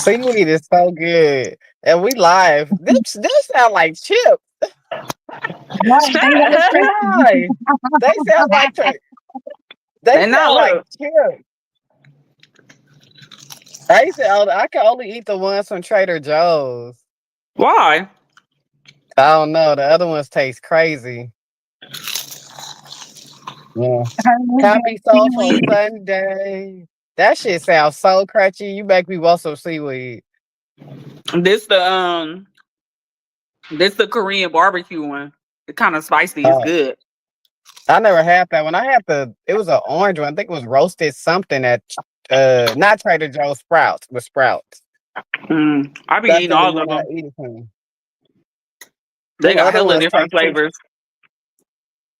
Seaweed is so good. And we live. This sound like Chip. Right, they know it's crazy. Right. They sound like they And now sound like look, Chip. I can only eat the ones from Trader Joe's. why? I don't know. The other ones taste crazy. Yeah. Her was Happy that Soulful seaweed. Sunday. That shit sounds so crunchy. You make me want some seaweed. This the Korean barbecue one. It's kind of spicy. It's Uh, good. I never had that one. I had it was an orange one. I think it was roasted something at not Trader Joe's, Sprouts, but Sprouts. I be That's eating the only all of one I them. eat it from. They Them got other hella ones different taste too flavors.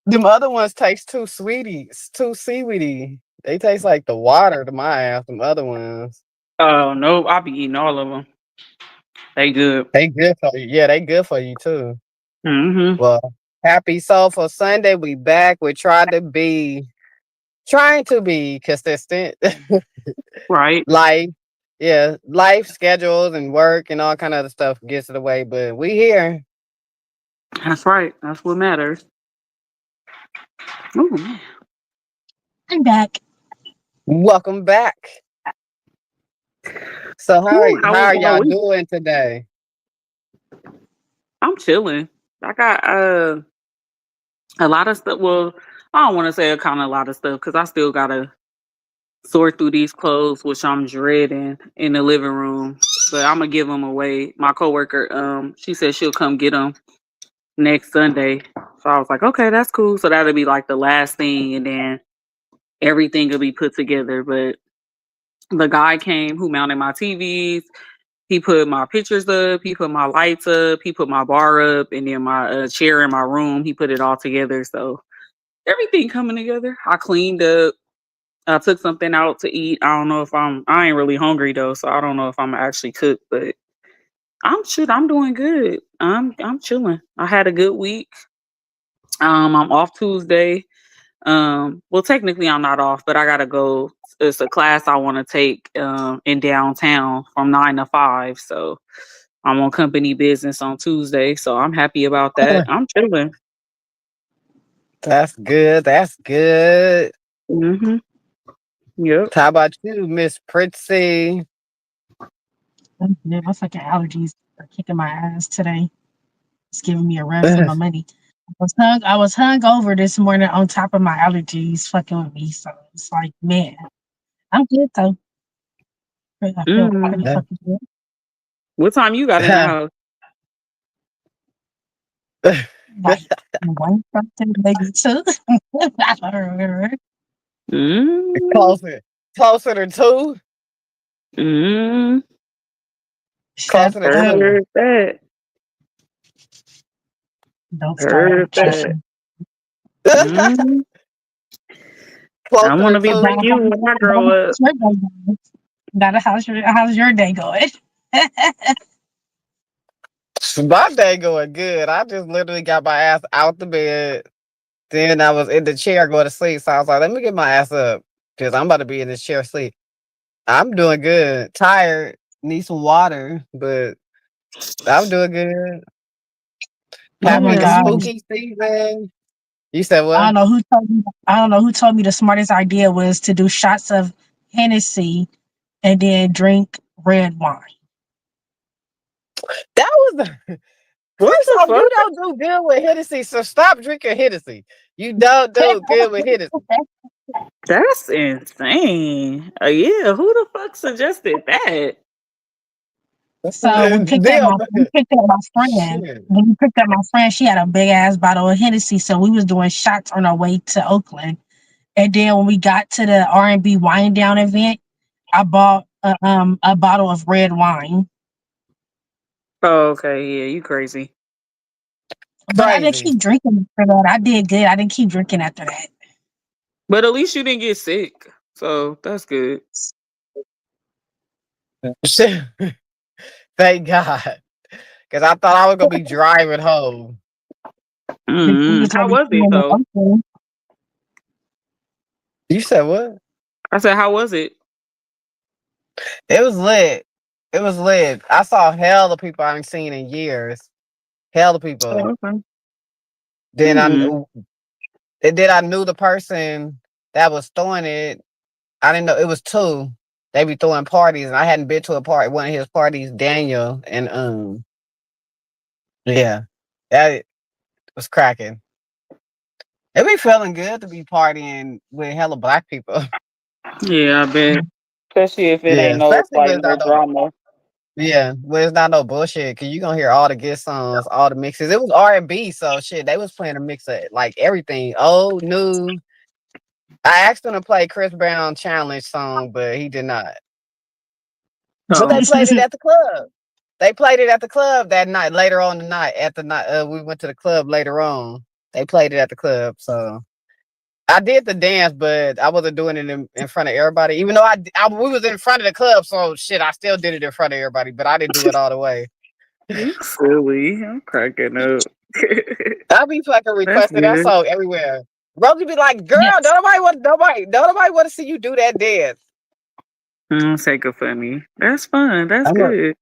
them other ones taste too sweetie, too seaweedy. They taste like the water to my ass, them other ones. Oh no, I be eating all of them. They good. They good for you. Yeah, they good for you too. Mm-hmm. Well, happy Soulful Sunday. We back. We trying to be consistent. Right. Life, yeah, life schedules and work and all kind of other stuff gets in the way, but we here. That's right. That's what matters. Ooh, man. I'm back. Welcome back. So Ooh, how how was are my y'all week? doing today? I'm chilling. I got a lot of stuff. Well, I don't want to say a kind of a lot of stuff because I still gotta sort through these clothes, which I'm dreading in the living room. But I'm gonna give them away. My coworker, she said she'll come get them next Sunday. So I was like, okay, that's cool. So that'll be like the last thing, and then everything will be put together. But the guy came who mounted my TVs. He put my pictures up. He put my lights up. He put my bar up, and then my chair in my room. He put it all together. So everything coming together. I cleaned up. I took something out to eat. I don't know if I ain't really hungry though, so I don't know if I'm actually cook, but I'm doing good. I'm chilling. I had a good week. I'm off Tuesday. Well technically I'm not off, but I gotta go. It's a class I want to take in downtown from 9 to 5. So I'm on company business on Tuesday. So I'm happy about that. I'm chilling. That's good. That's good. Mm-hmm. Yep. How about you, Miss Pritzy? Yeah, my fucking allergies are kicking my ass today. It's giving me a run for my money. I was hung over this morning on top of my allergies fucking with me. So it's like, man, I'm good though. I feel pretty Mm. fucking good. What time you got in the house? Like one something, maybe two. I don't remember. Mm. closer, closer to two. Mm. Shut Closer to up. two. Heard that. Don't start Heard with that. Keisha. Mm. I Closer want to to be like two. you when I grow up. How's your day going? My day going good. I just literally got my ass out the bed. Then I was in the chair going to sleep. So I was like, let me get my ass up because I'm about to be in this chair sleep. I'm doing good. Tired. Need some water, but I'm doing good. Oh my Happy Yeah. gosh. spooky season. You said I what? don't know who told me I don't know who told me the smartest idea was to do shots of Hennessy and then drink red wine. That was the What first the off, you fuck? don't do good with Hennessy, so stop drinking Hennessy. You don't do good with Hennessy. That's insane. Yeah, who the fuck suggested that? So Damn. we picked up my friend. Shit. When we picked up my friend, she had a big ass bottle of Hennessy. So we was doing shots on our way to Oakland. And then when we got to the R&B wine down event, I bought a bottle of red wine. Oh, okay, yeah, you crazy. But I didn't Crazy. keep drinking after that. I did good. I didn't keep drinking after that. But at least you didn't get sick. So that's good. Shit. Thank God. Because I thought I was going to be driving home. We was How only was it staying in though? Oakland. You said what? I said, how was it? It was lit. It was lit. I saw hell of people I ain't seen in years. Hell of people. Oh, okay. Then I Hmm. knew, and then I knew the person that was throwing it. I didn't know it was two. They be throwing parties, and I hadn't been to a party. One of his parties, Daniel, and yeah, that was cracking. It be feeling good to be partying with hella black people. Yeah, I bet. Especially if it Yeah, ain't especially when it's no not no drama. when it's not no bullshit. Cause you gonna hear all the good songs, all the mixes. It was R&B, so shit. They was playing a mix of like everything, old, new. I asked him to play Chris Brown challenge song, but he did not. But they Oh. played it at the club. They played it at the club that night. Later on the night, at the night, we went to the club later on. They played it at the club, so I did the dance, but I wasn't doing it in front of everybody. Even though we was in front of the club, so shit, I still did it in front of everybody, but I didn't do it all the way. You silly. I'm cracking up. I be fucking That's requesting that good. song everywhere. Rosie be like, "Girl, Yes. don't nobody want to see you do that dance." Take a funny. That's fun. That's I'm a good.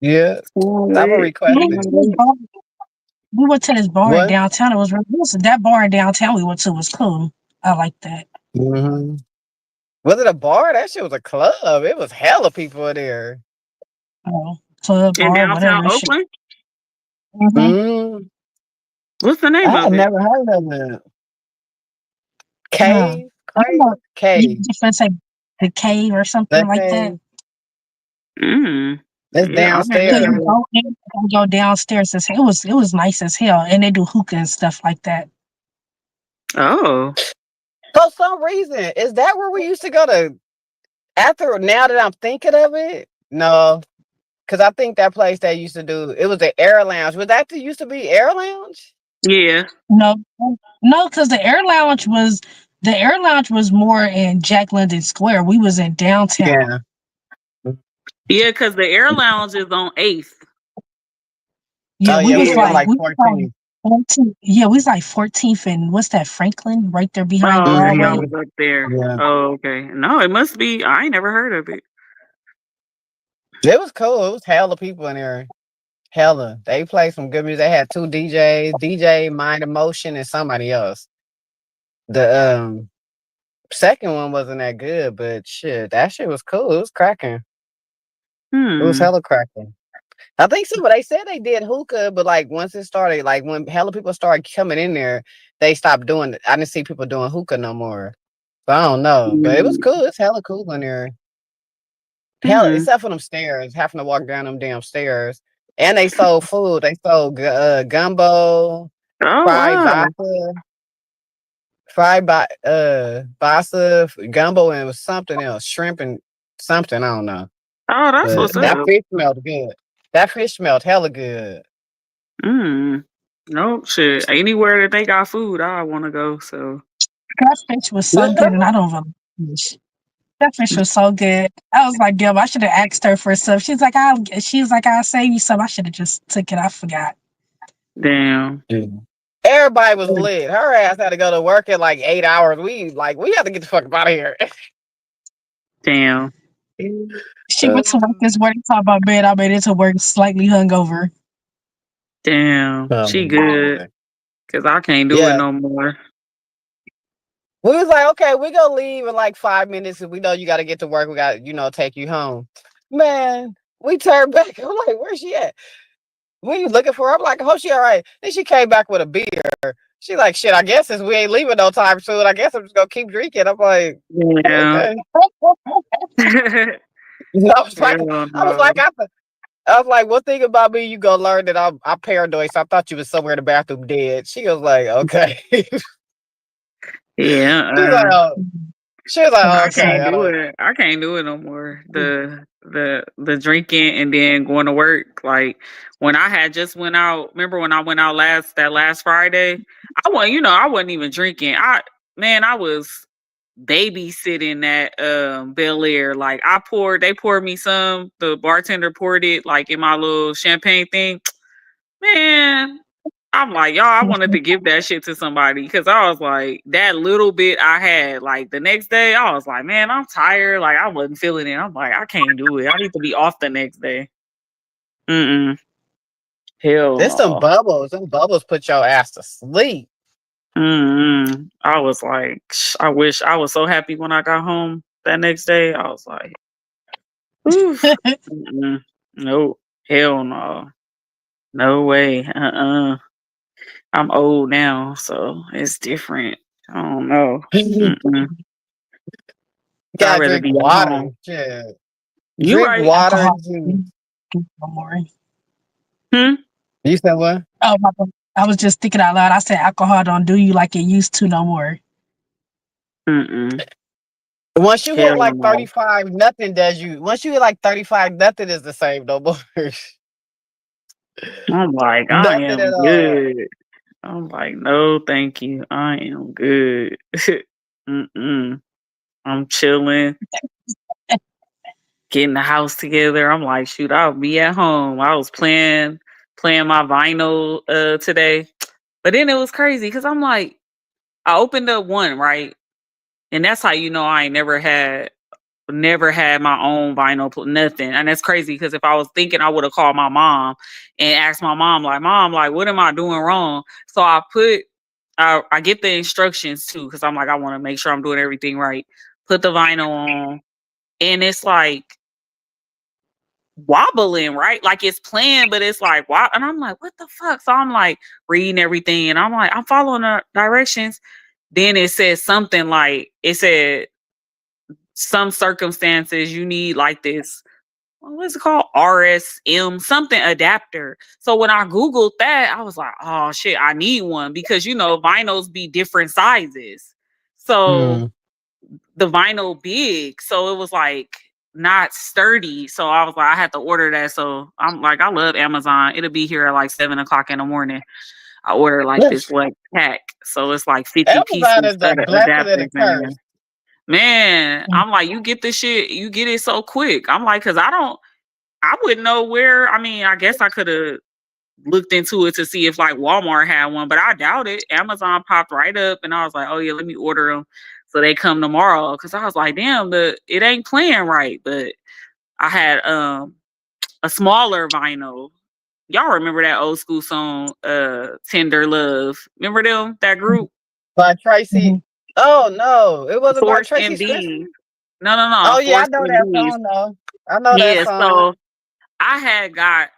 yeah, Sound I'm a lit. We request went it. to this bar. We went to this bar in What? downtown. It was really that bar in downtown we went to was cool. I like that. Hmm. Was it a bar? That shit was a club. It was hella people in there. Club In bar, downtown whatever shit. Oakland? Mm-hmm. Mm, What's the name I of had it? never heard of it. Yeah. Cave, I don't Crave, know. You Cave. just say the cave or something That like that. cave. Mm. It's Yeah, I heard Yeah, of downstairs. you it. go in and go downstairs. It was nice as hell, and they do hookah and stuff like that. Oh. For some reason, is that where we used to go to? After now that I'm thinking of it, no, because I think that place they used to do it was the Air Lounge. Was that the used to be Air Lounge? Yeah. No, no, because the air lounge was more in Jack London Square. We was in downtown. Yeah. Yeah, because the Air Lounge is on 8th. Yeah, Oh we yeah, we was was on Yeah. like like we was like 14. 14. Yeah, we was like 14th and what's that, Franklin, right there behind Oh, okay. Y'all Broadway. was Hmm. up there. Yeah, Oh, okay. No, it must be. I ain't never heard of it. it was cool. It was hella people in there. Hella. They played some good music. They had two DJs, DJ Mind Emotion and somebody else. The second one wasn't that good, but shit, that shit was cool. It was cracking. It was Hmm. hella cracking. I think so, but they said they did hookah, but like once it started, like when hella people started coming in there, they stopped doing it. I didn't see people doing hookah no more. So I don't know. But it was Hmm. cool. It's hella cool in there. Hell, Hmm. except for them stairs, having to walk down them damn stairs. And they sold food. They sold gumbo, Oh, fried wow. basa, basa, gumbo, and it was something else, shrimp and something. I don't know. Oh, that's But what's that up. fish smelled good. That fish smelled hella good. Mm. No shit. Anywhere that they got food, I want to go. So That fish was so good, and I don't even fish. That fish was so good. I was like, damn, I should have asked her for some. I'll save you some. I should have just took it. I forgot. damn, Mhm. Everybody was lit. Her ass had to go to work in like 8 hours. We had to get the fuck out of here. damn, She Uh, went to work this morning, talking about bed. I made it to work slightly hungover. damn. She good um, because I can't do it yeah, no more. we was like, okay, we gonna leave in like 5 minutes, and we know you got to get to work. We got to take you home. Man, we turned back. I'm like, where's she at? We was looking for her. I'm like, oh, she all right. Then she came back with a beer. She like, shit. I guess since we ain't leaving no time soon, I guess I'm just gonna keep drinking. I'm like, Yeah. okay. Hell I was like, I was no. like, I was like, one thing about me, you gonna learn that I'm paranoid. So I thought you was somewhere in the bathroom dead. She was like, okay. Yeah. She's like, oh. She was like, oh, I okay. can't I do don't. it. I can't do it no more. The drinking and then going to work. Like when I had just went out. Remember when I went out last Friday? I wasn't even drinking. I was babysitting at Bel Air. Like they poured me some. The bartender poured it like in my little champagne thing. Man, I'm like, y'all, I wanted to give that shit to somebody because I was like, that little bit I had, like the next day, I was like, man, I'm tired. Like I wasn't feeling it. I'm like, I can't do it. I need to be off the next day. Mm-mm. Hell There's some no. bubbles. Some bubbles put your ass to sleep. Mm-mm. I was like, I wish I was so happy when I got home that next day. I was like, oof. Mm-mm. Nope. Hell no. No way. I'm old now, so it's different. I don't know. You Mm-mm. I'd gotta rather drink be at water. home. Shit. You Drink right. water Alcohol. and juice. No more. Hmm? You said what? Oh, my bad. I was just thinking out loud. I said alcohol don't do you like it used to no more. Mm-mm. Once you hit Hell like no. 35, nothing does you. Once you hit like 35, nothing is the same no more. I'm like, I Nothing at am all. good. I'm like, no, thank you. I am good. Mm-mm. I'm chilling, getting the house together. I'm like, shoot, I'll be at home. I was playing my vinyl today. But then it was crazy because I'm like, I opened up one, right? And that's how you know I ain't never had my own vinyl, nothing. And that's crazy because if I was thinking, I would have called my mom and asked my mom, like, Mom, like, what am I doing wrong? So I get the instructions too because I'm like, I want to make sure I'm doing everything right. Put the vinyl on, and it's like wobbling, right? Like it's playing, but it's like, wow. And I'm like, what the fuck? So I'm like reading everything, and I'm like, I'm following the directions. Then it says something like, it said, some circumstances you need like this, what's it called, RSM something adapter. So when I googled that, I was like, oh shit, I need one because vinyls be different sizes. So Mm. the vinyl big, so it was like not sturdy. So I was like, I had to order that. So I'm like, I love Amazon. It'll be here at like 7 o'clock in the morning. I ordered like this Yes. like pack, so it's like 50 Amazon pieces is for a the blessing and a adapters in there. curse. Man, I'm like, you get this shit, you get it so quick. I'm like, cause I wouldn't know where. I mean, I guess I could have looked into it to see if like Walmart had one, but I doubt it. Amazon popped right up, and I was like, oh yeah, let me order them so they come tomorrow. Cause I was like, damn, it ain't playing right. But I had a smaller vinyl. Y'all remember that old school song, Tender Love? Remember them, that group? By Tracy. Mhm. Oh no, it wasn't by Force Tracy Spencer. MDs. No, Oh yeah, I Force know that MDs. song though. I know that Yeah, song. so I had got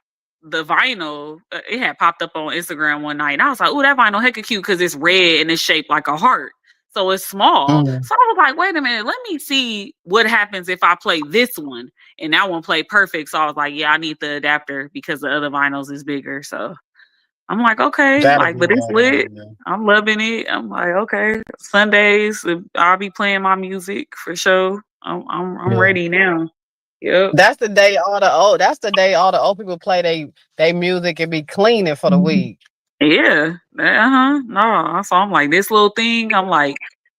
the vinyl. It had popped up on Instagram one night, and I was like, "Ooh, that vinyl hecka cute because it's red and it's shaped like a heart, so it's small." Mm. So I was like, "Wait a minute, let me see what happens if I play this one." And that one played perfect. So I was like, "Yeah, I need the adapter because the other vinyls is bigger." So I'm like, "Okay," That'll like, be but it's better. lit. I'm loving it. I'm like, okay, Sundays I'll be playing my music for sure. I'm Yeah. ready now. Yep. That's the day all the old. That's the day all the old people play they music and be cleaning for the Mhm. week. Yeah. Uh-huh. No. So I'm like, this little thing, I'm like,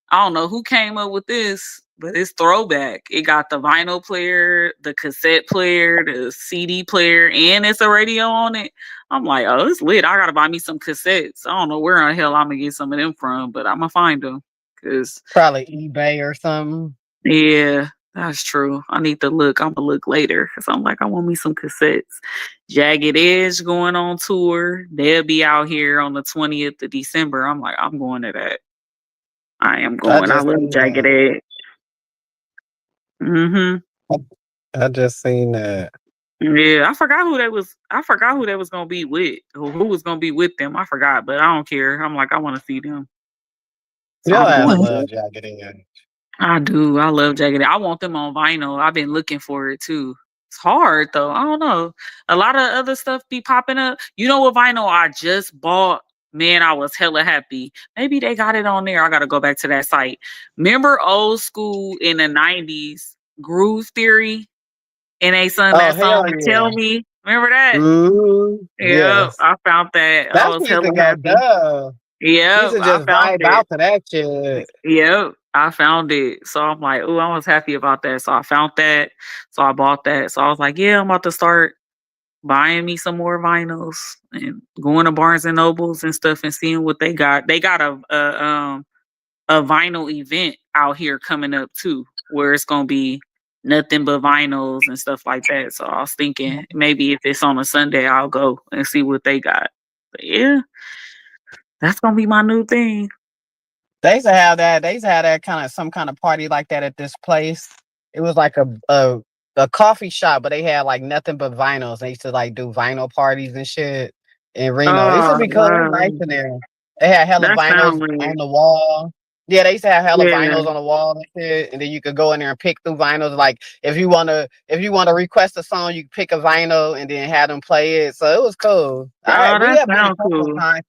I don't know who came up with this, but it's throwback. It got the vinyl player, the cassette player, the CD player, and it's a radio on it. I'm like, oh, it's lit. I gotta buy me some cassettes. I don't know where in the hell I'm gonna get some of them from, but I'm gonna find them. Cause Probably eBay or something. yeah, that's true. I need to look. I'm gonna look later because I'm like, I want me some cassettes. Jagged Edge going on tour. They'll be out here on the 20th of December. I'm like, I'm going to that. I am I going. I just love seen Jagged that. Edge. Hmm. I, I just seen that. Yeah, I forgot who that was. I forgot who that was gonna be with. Who was gonna be with them? I forgot, but I don't care. I'm like, I want to see them, so Your I'm ass going Well, to love it. Jagged Edge. I do. I love Jagged Edge. I want them on vinyl. I've been looking for it too. It's hard though. I don't know. A lot of other stuff be popping up. You know what vinyl I just bought? Man, I was hella happy. Maybe they got it on there. I gotta go back to that site. Remember old school in the 90s, Groove Theory? And they sung Oh that song, hell yeah. Tell Me. Remember that? Yep, Yes. I found that. I That's was when you used to hella go happy. dumb. You used Yep, to I just found vibe it. out to that shit. Yep, I found it. So I'm like, oh, I was happy about that. So I found that. So I bought that. So I was like, yeah, I'm about to start buying me some more vinyls and going to Barnes and Nobles and stuff and seeing what they got. They got a vinyl event out here coming up too, where it's gonna be nothing but vinyls and stuff like that. So I was thinking maybe if it's on a Sunday, I'll go and see what they got. But yeah, that's gonna be my new thing. They used to have that. They used to have that kind of some kind of party like that at this place. It was like a coffee shop, but they had like nothing but vinyls. They used to like do vinyl parties and shit in Reno. It used to Oh be cool. It was wow, nice in there. They had hella that vinyls sounds on weird. the wall. Yeah, they used to have hella Yeah. vinyls on the wall and shit, and then you could go in there and pick through vinyls. Like if you wanna request a song, you pick a vinyl and then have them play it. So it was cool. Oh, We that have been a sounds couple of cool. times.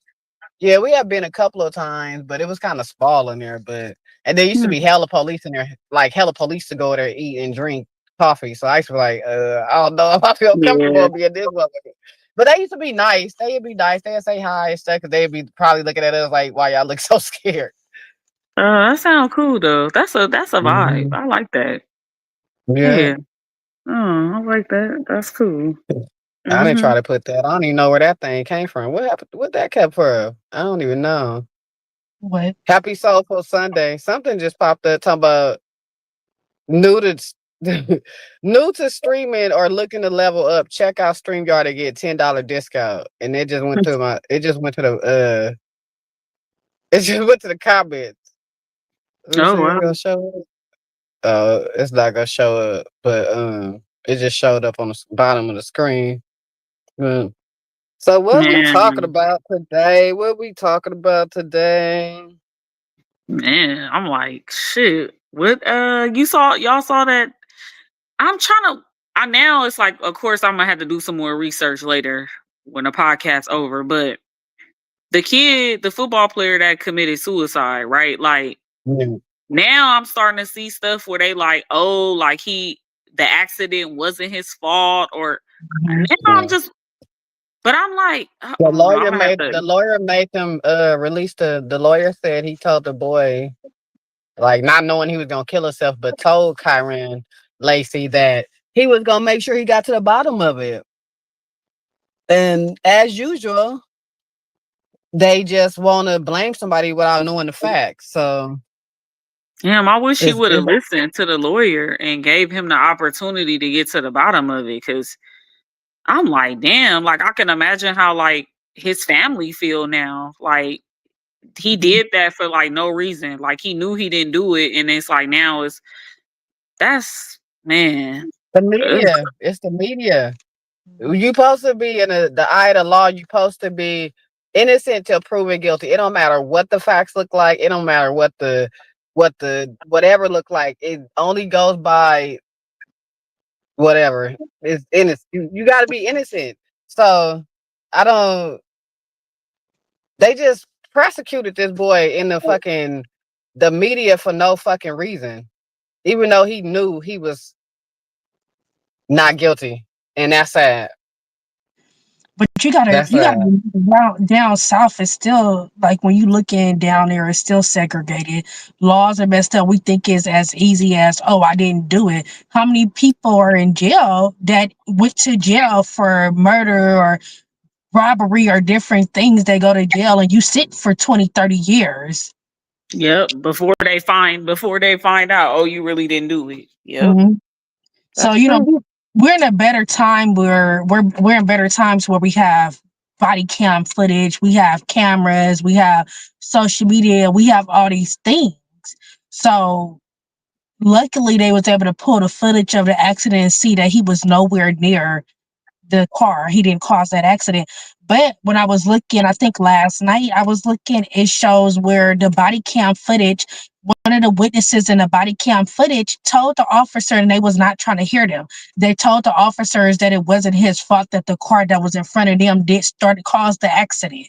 Yeah, we have been a couple of times, but it was kind of small in there. But and there used to be Hmm. hella police in there, like hella police to go there, eat and drink coffee. So I used to be like, I don't know if I feel Yeah. comfortable being this motherfucker. But they used to be nice. They'd be nice. They'd say hi and stuff because they'd be probably looking at us like, why y'all look so scared? That sounds cool though. That's a vibe. Mhm. I like that. Yeah, Yeah. Oh, I like that. That's cool. I didn't Hmm. try to put that. I don't even know where that thing came from. What happened? What that kept for? I don't even know. What? Happy Soulful Sunday. Something just popped up talking about new to new to streaming or looking to level up, check out StreamYard to get $10 discount. And it just went to the it just went to the comments. Let me Oh see if wow. it's gonna show up. Oh, it's not gonna show up, but it just showed up on the bottom of the screen. Mm. So what we talking Man, about today? What we talking about today? man, I'm like, shit. What y'all saw that. I'm trying to I now it's like of course I'm gonna have to do some more research later when the podcast's over, but the football player that committed suicide, right? Like Mm, now I'm starting to see stuff where they like, oh, like the accident wasn't his fault or Mhm. now I'm yeah. just but I'm like, The I'm gonna have the to lawyer made them release the lawyer said he told the boy, like not knowing he was gonna kill himself, but told Kyron Lacey that he was gonna make sure he got to the bottom of it. And as usual, they just wanna blame somebody without knowing the facts. So damn, I wish he would have it's listened to the lawyer and gave him the opportunity to get to the bottom of it. Cause I'm like, damn, like I can imagine how like his family feel now. Like he did that for like no reason. Like he knew he didn't do it, and it's like now that's man. the Ugh. media. It's the media. You supposed to be in the eye of the law. You supposed to be innocent till proven guilty. It don't matter what the facts look like. It don't matter what the whatever look like. It only goes by whatever is innocent. You got to be innocent. So I don't. They just prosecuted this boy in the media for no fucking reason, even though he knew he was not guilty, and that's sad. But That's you gotta sad. down south is still like when you look in down there, it's still segregated. Laws are messed up. We think it's as easy as, oh, I didn't do it. How many people are in jail that went to jail for murder or robbery or different things? They go to jail and you sit for 20, 30 years. Yep. Before they find out, oh, you really didn't do it. Yep. Mhm. So That's true. we're in a better time where we're in better times where we have body cam footage, we have cameras, we have social media, we have all these things. So luckily they was able to pull the footage of the accident and see that he was nowhere near the car. He didn't cause that accident. But when I was looking, I think last night I was looking, it shows where the body cam footage, one of the witnesses in the body cam footage told the officer, and they was not trying to hear them. They told the officers that it wasn't his fault that the car that was in front of them did start cause the accident.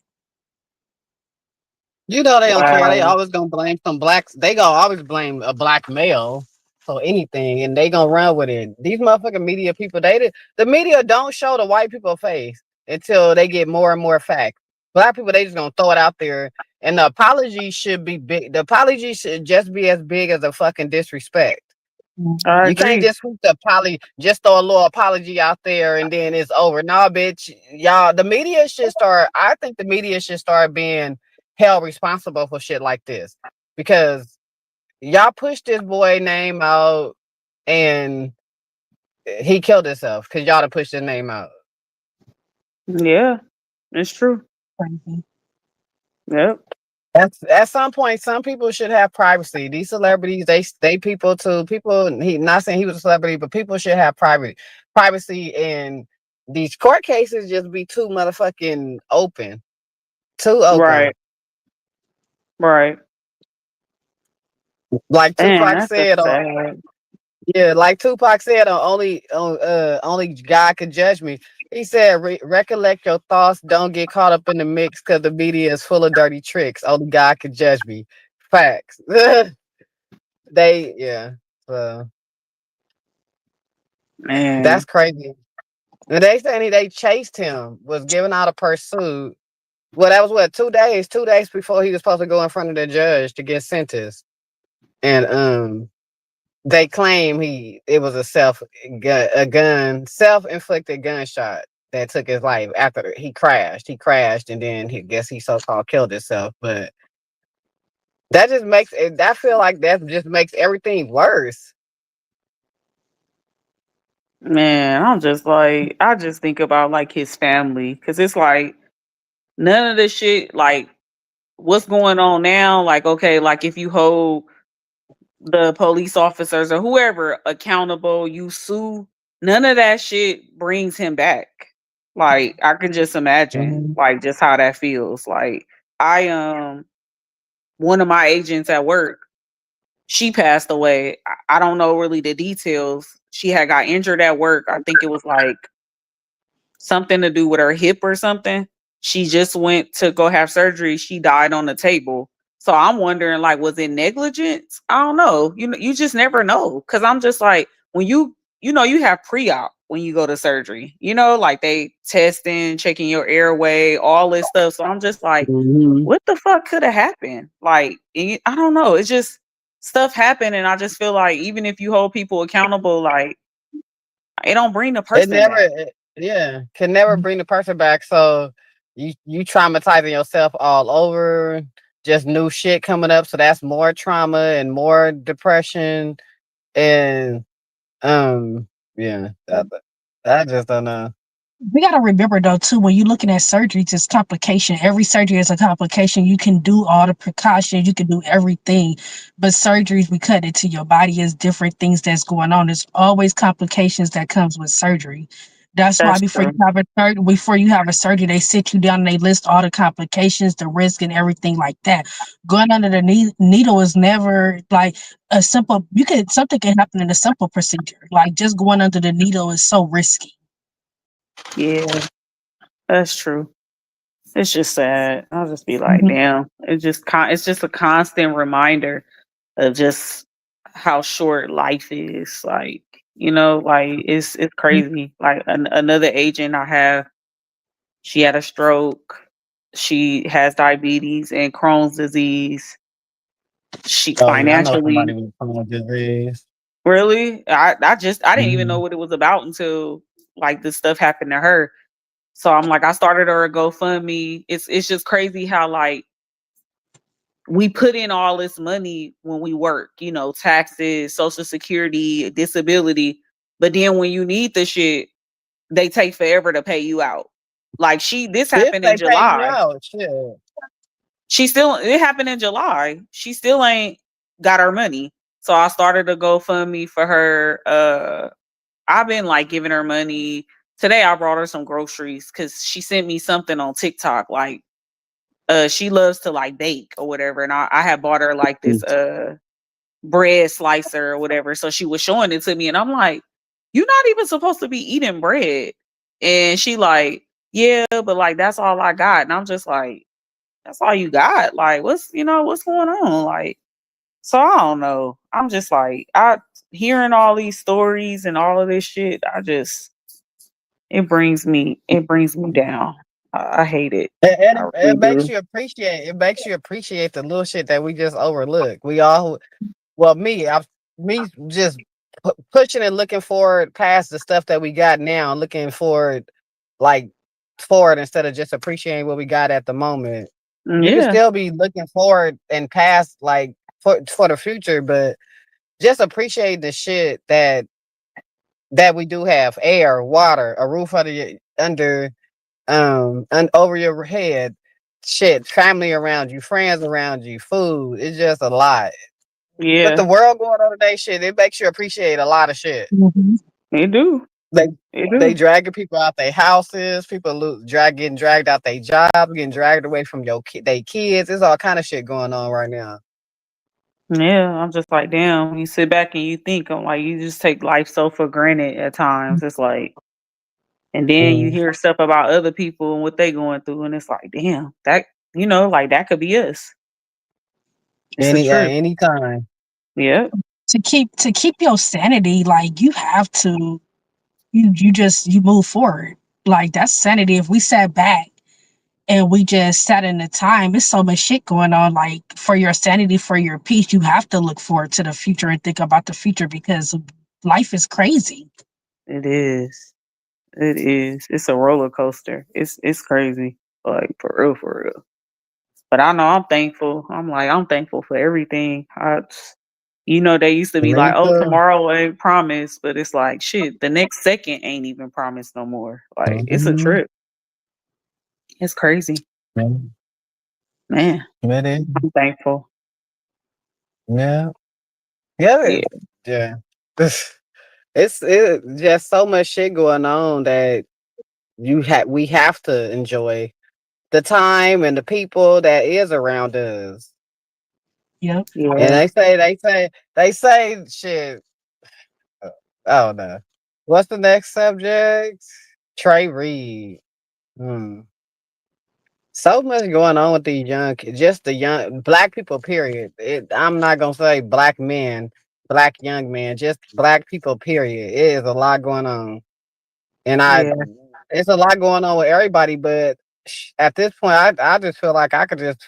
You know they don't care. They Wow. always gonna blame some blacks. They gonna always blame a black male for anything, and they gonna run with it. These motherfucking media people, the media don't show the white people face until they get more and more facts. Black people, they just gonna throw it out there, and the apology should be big. The apology should just be as big as a fucking disrespect. Mhm. I You can't agree. just swoop the just throw a little apology out there and then it's over. No, bitch, y'all. The media should start. I think the media should start being held responsible for shit like this because y'all pushed this boy name out and he killed himself because y'all to push his name out. Yeah, it's true. Crazy. Yep. At some point, some people should have privacy. These celebrities, they people too. People, he not saying he was a celebrity, but people should have privacy. And these court cases just be too motherfucking open, too open. Right. Right. Like And Tupac that's just said, sad. yeah, like Tupac said, only God could judge me. He said, recollect your thoughts. Don't get caught up in the mix because the media is full of dirty tricks. Only God could judge me. Facts. Yeah. So that's Man. crazy. And they saying they chased him, was giving out a pursuit. Well, that was what 2 days, 2 days before he was supposed to go in front of the judge to get sentenced. And they claim it was a gun self-inflicted gunshot that took his life after he crashed. He crashed and then he so-called killed himself. But that just makes it. I feel like that just makes everything worse. Man, I'm just like, I just think about like his family because it's like none of this shit, like what's going on now. Like, okay, like if you hold the police officers or whoever accountable, you sue, none of that shit brings him back. Like, I can just imagine, Mhm. like, just how that feels. Like, I, one of my agents at work, she passed away. I don't know really the details. She had got injured at work. I think it was like something to do with her hip or something. She just went to go have surgery. She died on the table. So I'm wondering, like, was it negligence? I don't know. You just never know. Cause I'm just like, when you have pre-op when you go to surgery, like they testing, checking your airway, all this stuff. So I'm just like, Mhm. what the fuck could have happened? Like, I don't know. It's just stuff happened. And I just feel like even if you hold people accountable, like, it don't bring the It person never, back. yeah, can never bring the person back. So you traumatizing yourself all over. Just new shit coming up, so that's more trauma and more depression. And yeah, I just don't know. We gotta remember though too, when you're looking at surgeries, it's complication. Every surgery is a complication. You can do all the precautions, you can do everything, but surgeries we cut into your body is different things that's going on. There's always complications that comes with surgery. That's why That's true. before you have a surgery, they sit you down and they list all the complications, the risk, and everything like that. Going under the needle is never like a simple. Something can happen in a simple procedure. Like just going under the needle is so risky. Yeah, that's true. It's just sad. I'll just be like, damn. It's just a constant reminder of just how short life is. Like, like it's crazy. Like another agent I have, she had a stroke. She has diabetes and Crohn's disease. She Oh yeah, I know somebody financially, with Crohn's disease. really, I didn't even know Mhm. what it was about until like this stuff happened to her. So I'm like, I started her a GoFundMe. It's just crazy how like we put in all this money when we work, taxes, social security, disability, but then when you need the shit, they take forever to pay you out. Like this If happened in they pay you July. out, shit. It happened in July. She still ain't got her money. So I started a GoFundMe for her. I've been like giving her money. Today I brought her some groceries because she sent me something on TikTok. Like she loves to like bake or whatever. And I had bought her like this bread slicer or whatever. So she was showing it to me and I'm like, you're not even supposed to be eating bread. And she like, yeah, but like that's all I got. And I'm just like, that's all you got? Like, what's going on? Like, so I don't know. I'm just like, I hearing all these stories and all of this shit, it brings me down. I hate it. And I it really makes do. you appreciate. It makes you appreciate the little shit that we just overlook. We all, well, me just pushing and looking forward past the stuff that we got now, looking forward, like forward instead of just appreciating what we got at the moment. You can Yeah. still be looking forward and past, like for the future, but just appreciate the shit that we do have: air, water, a roof and over your head, shit, family around you, friends around you, food. It's just a lot. With the Yeah. world going on today, shit, it makes you appreciate a lot of shit. Hmm. They do. They They they do. dragging people out their houses, people getting dragged out their jobs, getting dragged away from they kids. There's all kind of shit going on right now. Yeah. I'm just like, damn, when you sit back and you think, I'm like, you just take life so for granted at times. It's like, and then you Mm. hear stuff about other people and what they going through, and it's like, damn, that like that could be us. It's a trip. Anytime. Yeah. To keep your sanity, like you have to, you move forward. Like that's sanity. If we sat back and we just sat in the time, there's so much shit going on. Like for your sanity, for your peace, you have to look forward to the future and think about the future because life is crazy. It is. It is. It's a roller coaster. It's crazy. Like for real, for real. But I know I'm thankful. I'm thankful for everything. They used to be Me like, oh, too. tomorrow ain't promised, but it's like shit, the next second ain't even promised no more. Like it's a Mhm. trip. It's crazy. Mm. Man, It is. I'm thankful. Yeah. Yeah. Yeah. Yeah. It's just so much shit going on that we have to enjoy the time and the people that is around us. Yep. And Yeah. they say shit. Oh no. What's the next subject? Trey Reed. Hmm. So much going on with these just the young black people. Period. I'm not gonna say black men, black young men, just black people. Period. It is a lot going on, and Yeah. it's a lot going on with everybody. But at this point, I just feel like I just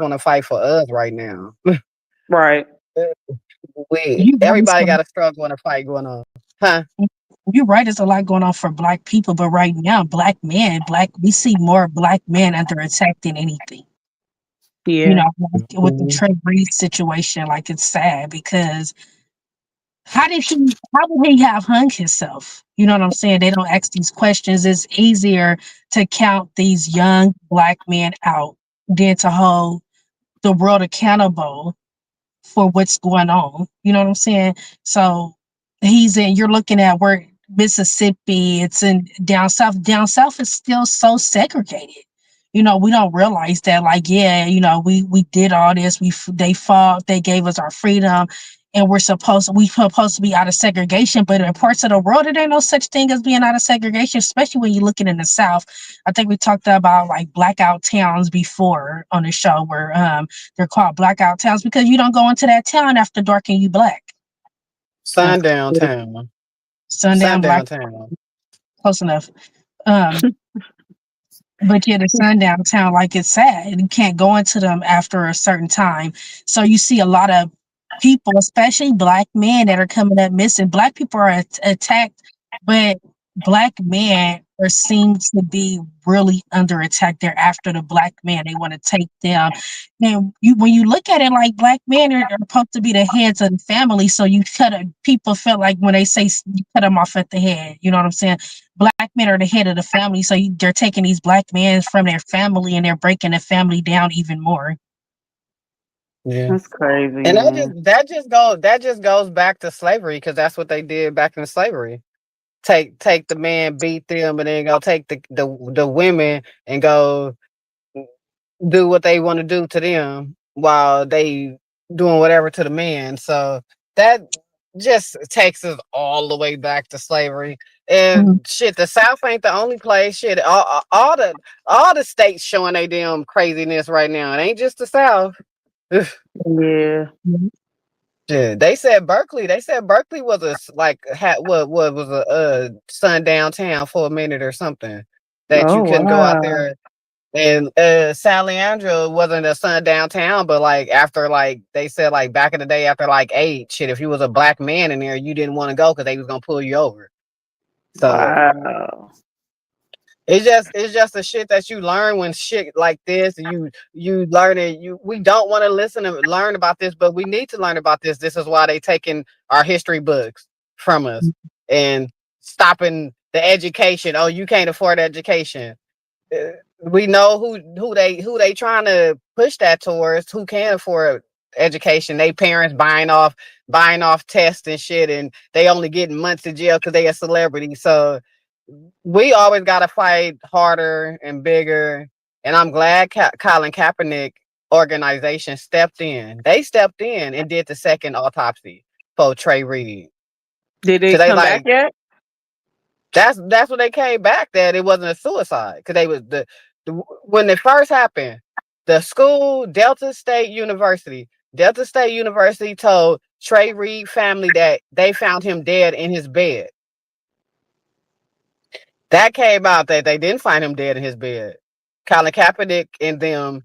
want to fight for us right now. Right. We You right, everybody got a struggle and a fight going on, huh? you're right. There's a lot going on for black people, but right now, we see more black men under attack than anything. You Yeah. know, like with the Mhm. Trey Reed situation, like it's sad because how would he have hung himself? You know what I'm saying? They don't ask these questions. It's easier to count these young black men out than to hold the world accountable for what's going on. You know what I'm saying? So you're looking at where Mississippi, it's in down south. Down south is still so segregated. We don't realize that, like, yeah, we did all this. They fought, they gave us our freedom, and we supposed to be out of segregation. But in parts of the world, there ain't no such thing as being out of segregation, especially when you're looking in the South. I think we talked about like blackout towns before on the show where they're called blackout towns because you don't go into that town after dark and you black. That's Sundown crazy. town, Sundown black, sundown town. close enough. Um, but yeah, the sundown town, like it's sad. You can't go into them after a certain time. So you see a lot of people, especially black men, that are coming up missing. Black people are attacked, but black men are seen to be really under attack. They're after the black man. They want to take them. And when you look at it, like black men are supposed to be the heads of the family. So people feel like when they say you cut them off at the head. You know what I'm saying? Black men are the head of the family, so they're taking these black men from their family and they're breaking the family down even more. Yeah. That's crazy, And man. that just goes back to slavery because that's what they did back in slavery. Take the man, beat them, and then go take the women and go do what they want to do to them while they doing whatever to the man. So that just takes us all the way back to slavery. Mhm. And shit, the South ain't the only place. Shit, all the states showing they damn craziness right now. It ain't just the South. Yeah. Mhm. Yeah, they said Berkeley. They said Berkeley was what was a sundown town for a minute or something. That you Oh couldn't go out wow. there. And Sally Andrew wasn't a son downtown, but like after like they said like back in the day after like 8, shit, if you was a black man in there, you didn't want to go because they was gonna pull you over. So Wow. it's just the shit that you learn when shit like this. You learn it. We don't want to listen and learn about this, but we need to learn about this. This is why they taking our history books from us and stopping the education. Oh, you can't afford education. uh, we know who they trying to push that towards. Who can afford education? They parents buying off tests and shit, and they only getting months in jail because they a celebrity. So we always got to fight harder and bigger. And I'm glad Colin Kaepernick organization stepped in. They stepped in and did the second autopsy for Trey Reed. Did So it they come back like yet? that's what they came back that it wasn't a suicide because they was the when it first happened, the school Delta State University told Trey Reed family that they found him dead in his bed. That came out that they didn't find him dead in his bed. Colin Kaepernick and them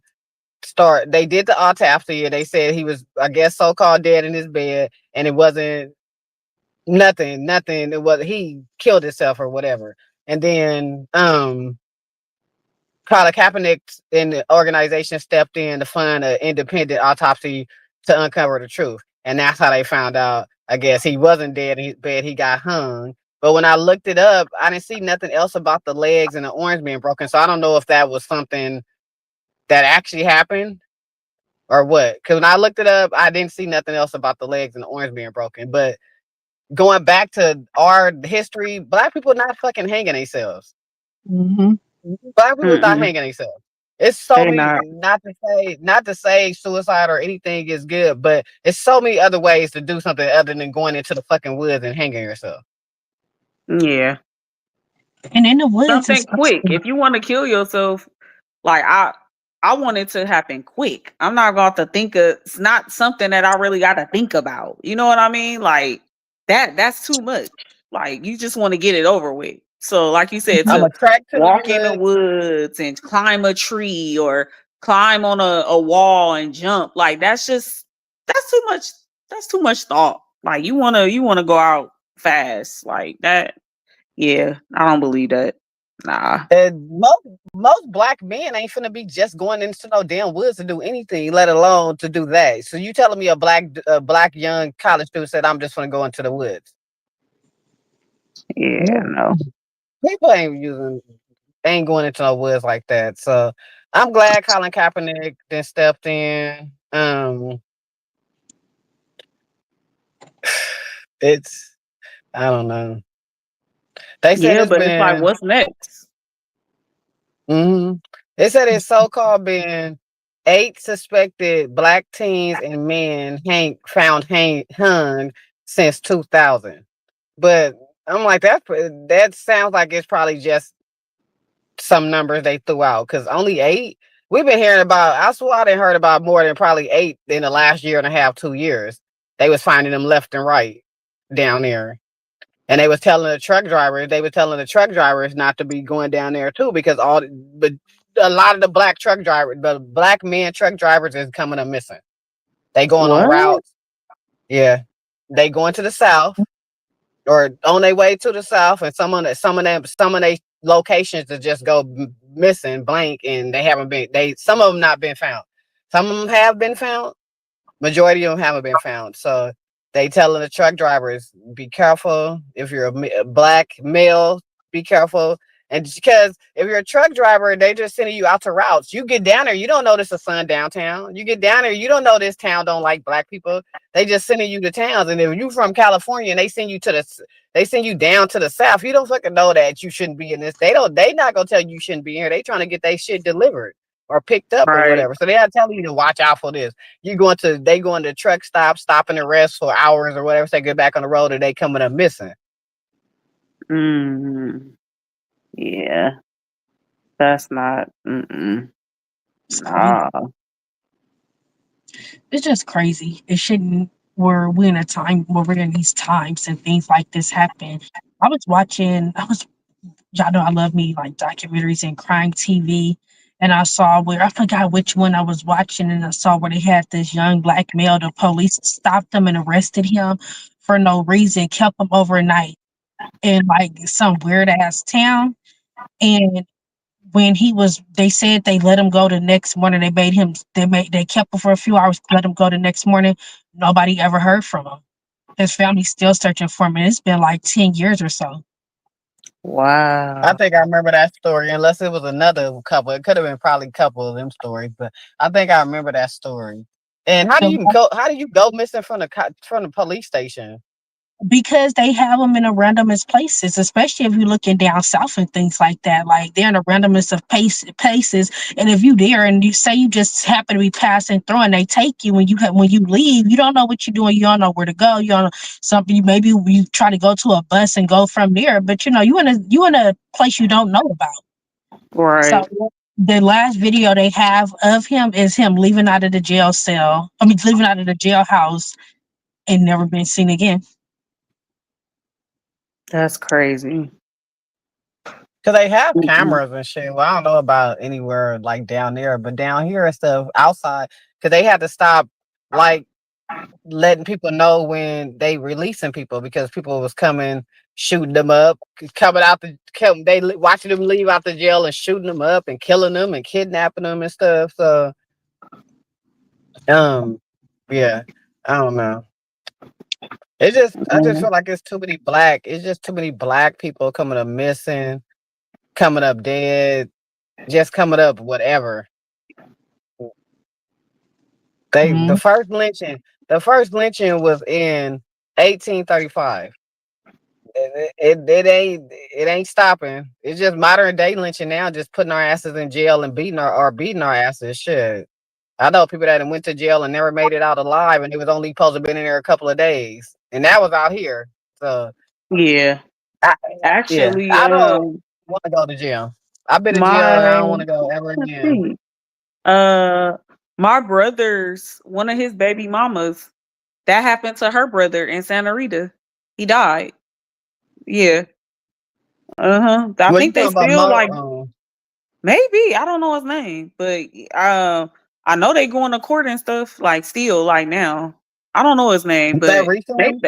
they did the autopsy and they said he was, I guess, so called dead in his bed, and it wasn't nothing. It was he killed himself or whatever. And then Colin Kaepernick and the organization stepped in to fund an independent autopsy to uncover the truth. And that's how they found out. I guess he wasn't dead in his bed, he got hung. But when I looked it up, I didn't see nothing else about the legs and the arms being broken. So I don't know if that was something that actually happened or what. Because when I looked it up, I didn't see nothing else about the legs and the arms being broken. But going back to our history, black people not fucking hanging themselves. Mm-hmm. Black people not Mm-mm. hanging themselves. It's so They many, not. not to say suicide or anything is good, but it's so many other ways to do something other than going into the fucking woods and hanging yourself. Yeah. And in the woods, Something quick. especially. If you want to kill yourself, like I want it to happen quick. I'm not going to think of it's not something that I really got to think about. You know what I mean? Like that's too much. Like you just want to get it over with. So like you said, I'm to attracted to the walk in the woods. woods and climb a tree or climb on a wall and jump, like that's too much. That's too much thought. Like you wanna go out fast. Like that. Yeah, I don't believe that. Nah. And most black men ain't finna be just going into no damn woods to do anything, let alone to do that. So you telling me a black young college student said I'm just gonna go into the woods? Yeah, No. no. People ain't going into no woods like that. So I'm glad Colin Kaepernick then stepped in. It's I don't know. They said Yeah, it's but it's like, been what's next? hmm they said it's so called been 8 suspected black teens and men hung since 2000. But I'm like that sounds like it's probably just some numbers they threw out because only 8. We've been hearing about. I swear I didn't heard about more than probably 8 in the last year and a half, 2 years. They was finding them left and right down there, and they were telling the truck drivers not to be going down there too because but a lot of the black men truck drivers is coming up missing. They going on What? routes. Yeah, they going to the south or on their way to the south, and some of they locations to just go missing, blank, and they haven't been. Some of them not been found. Some of them have been found. Majority of them haven't been found. So they telling the truck drivers, be careful. If you're a black male, be careful. And because if you're a truck driver, they just sending you out to routes. You get down there, you don't notice a sun downtown. You get down there, you don't know this town don't like black people. They just sending you to towns. And if you from California and they send you down to the south, you don't fucking know that you shouldn't be in this. They not gonna tell you shouldn't be here. They trying to get their shit delivered or picked up or Right. whatever. So they are telling you to watch out for this. They going to truck stops, stopping and rest for hours or whatever. So they get back on the road and they coming up missing. Mm, yeah, that's not. It's crazy. Nah. It's just crazy. It shouldn't. We're in a time where we're in these times and things like this happen. I was watching. Y'all know I love me like documentaries and crime TV, and I saw where I forgot which one I was watching, and I saw where they had this young black male. The police stopped him and arrested him for no reason, kept him overnight in like some weird ass town. And when he was, they said they let him go the next morning. They kept him for a few hours, let him go the next morning. Nobody ever heard from him. His family's still searching for him, and it's been like 10 years or so. I Wow. think I remember that story, unless it was another couple. It could have been probably a couple of them stories, but I think I remember that story. And how do The you go? How do you go missing from from the police station? Because they have them in the randomest places, especially if you're looking down south and things like that. Like they're in the randomest of places, and if you there and you say you just happen to be passing through and they take you when you leave, you don't know what you're doing. You don't know where to go. You don't know something. Maybe you try to go to a bus and go from there, but you in a place you don't know about. So Right. the last video they have of him is him leaving out of the jail cell. I mean, leaving out of the jailhouse and never been seen again. That's crazy. Because they have Mm-mm. cameras and shit. Well, I don't know about anywhere like down there, but down here and stuff outside, because they had to stop like letting people know when they releasing people because people was coming, shooting them up, coming out watching them leave out the jail and shooting them up and killing them and kidnapping them and stuff. So, um, yeah, I don't know. I just feel like it's just too many black people coming up missing, coming up dead, just coming up whatever. Mhm. The first lynching was in 1835. It ain't stopping. It's just modern day lynching now, just putting our asses in jail and beating our asses. Shit. I know people that went to jail and never made it out alive, and it was only supposed to have been in there a couple of days, and that was out here. So, Yeah. I, yeah, Actually, I don't want to go to jail. I've been to jail, and I my don't want to go ever let's again. see. My brother's one of his baby mamas, that happened to her brother in Santa Rita. He died. Yeah. Uh-huh. I Well, you think they talking about still like Mo? maybe. I don't know his name, but I know they going to court and stuff like still like now. I don't know his name, Was that but they recently?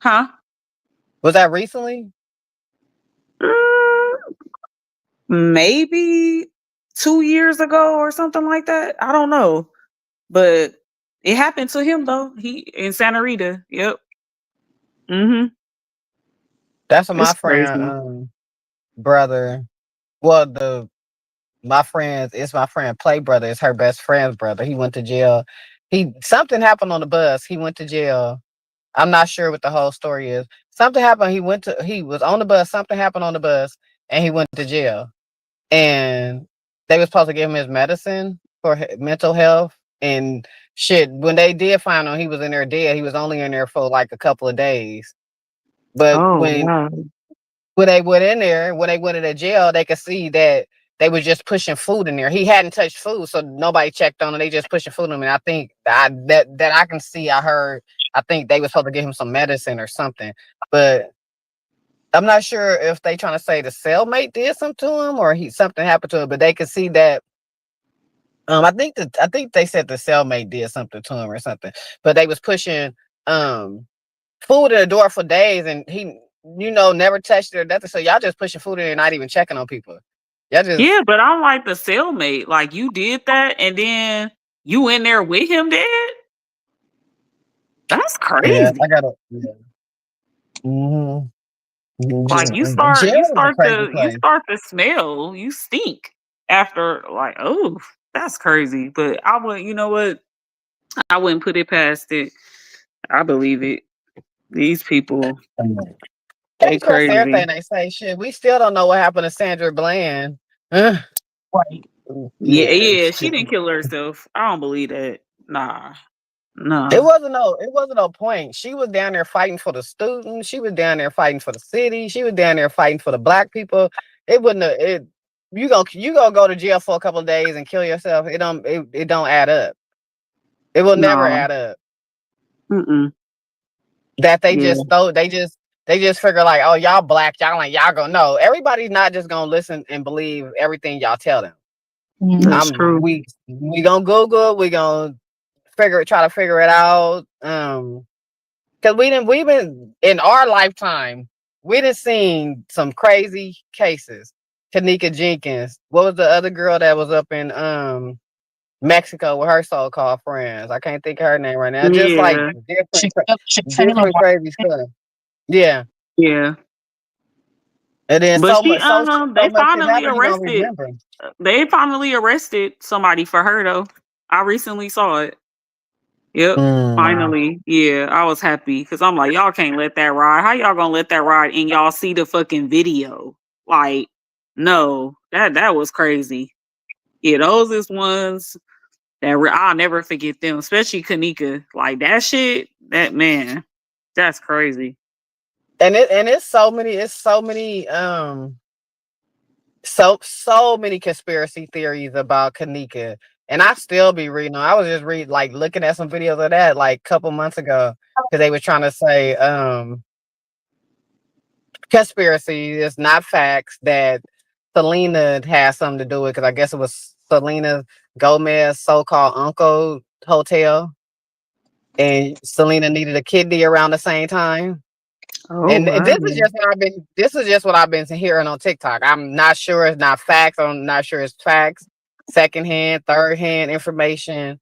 huh? Was that recently? Mm, maybe 2 years ago or something like that. I don't know. But it happened to him though. He in Santa Rita. Yep. Mhm. That's what my It's friend, crazy. brother. Well, it's my friend play brother. It's her best friend's brother. He went to jail. Something happened on the bus. He went to jail. I'm not sure what the whole story is. Something happened. He was on the bus. Something happened on the bus, and he went to jail. And they was supposed to give him his medicine for mental health and shit. When they did find him, he was in there dead. He was only in there for like a couple of days. But Oh wow. when they went into jail, they could see that they were just pushing food in there. He hadn't touched food, so nobody checked on him. They just pushing food in him. And I think that I can see. I heard. I think they was supposed to give him some medicine or something, but I'm not sure if they trying to say the cellmate did something to him or something happened to him. But they could see that. I think they said the cellmate did something to him or something. But they was pushing um food in the door for days, and he, never touched it or nothing. So y'all just pushing food in and not even checking on people. Y'all just Yeah, but I'm like the cellmate. Like you did that and then you in there with him dead? That's yeah. I crazy. gotta yeah. hmm Like Jail is a crazy you place. start to smell, you stink after like, oh, that's crazy. But I would, you know what? I wouldn't put it past it. I believe it. These people, They they trust crazy. everything they say. Shit, we still don't know what happened to Sandra Bland. Uh, Right. Yeah, yeah, yeah. She shit. didn't kill herself. I don't believe that. Nah, It nah. wasn't no. It wasn't no point. She was down there fighting for the students. She was down there fighting for the city. She was down there fighting for the black people. It wouldn't. It you gonna go to jail for a couple of days and kill yourself. It don't add up. It will never No. add up. Mm-mm. That they Yeah. just thought they just figure like, oh, y'all black, y'all gonna know. Everybody's not just gonna listen and believe everything y'all tell them. That's Mhm. true. We gonna Google. We gonna try to figure it out. Because we've been in our lifetime. We done seen some crazy cases. Tanika Jenkins. What was the other girl that was up in Mexico with her so-called friends? I can't think of her name right now. Just like Yeah, Shakayla different crazy stuff. Yeah. yeah. And then But she, so they much shit finally happened you don't arrested. remember. They finally arrested somebody for her though. I recently saw it. Yep. Mm. Finally. Yeah, I was happy because I'm like, y'all can't let that ride. How y'all gonna let that ride and y'all see the fucking video? Like, no, that was crazy. Yeah, those is ones that I'll never forget them, especially Kanika. Like that shit, that man, that's crazy. And it's so many so many conspiracy theories about Kanika. And I still be reading them. I was just like looking at some videos of that like a couple months ago because they were trying to say conspiracy is not facts that Selena had something to do with because I guess it was Selena Gomez so-called uncle hotel and Selena needed a kidney around the same time. Oh And wow. this is just what I've been hearing on TikTok. I'm not sure it's not facts. I'm not sure it's facts, secondhand, third hand information.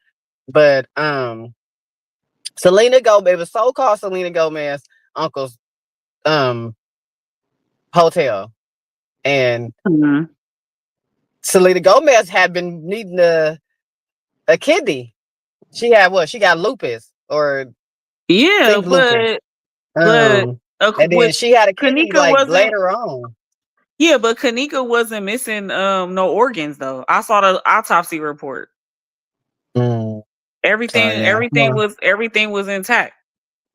But Selena Gomez, it was so called Selena Gomez uncle's um hotel. And Mhm. Selena Gomez had been needing a kidney. She had what? She got lupus or Yeah, think lupus. but And then which she had a kidney Kanika like wasn't. later on. Yeah, but Kanika wasn't missing no organs though. I saw the autopsy report. Mm. So Everything yeah. Well, everything was intact.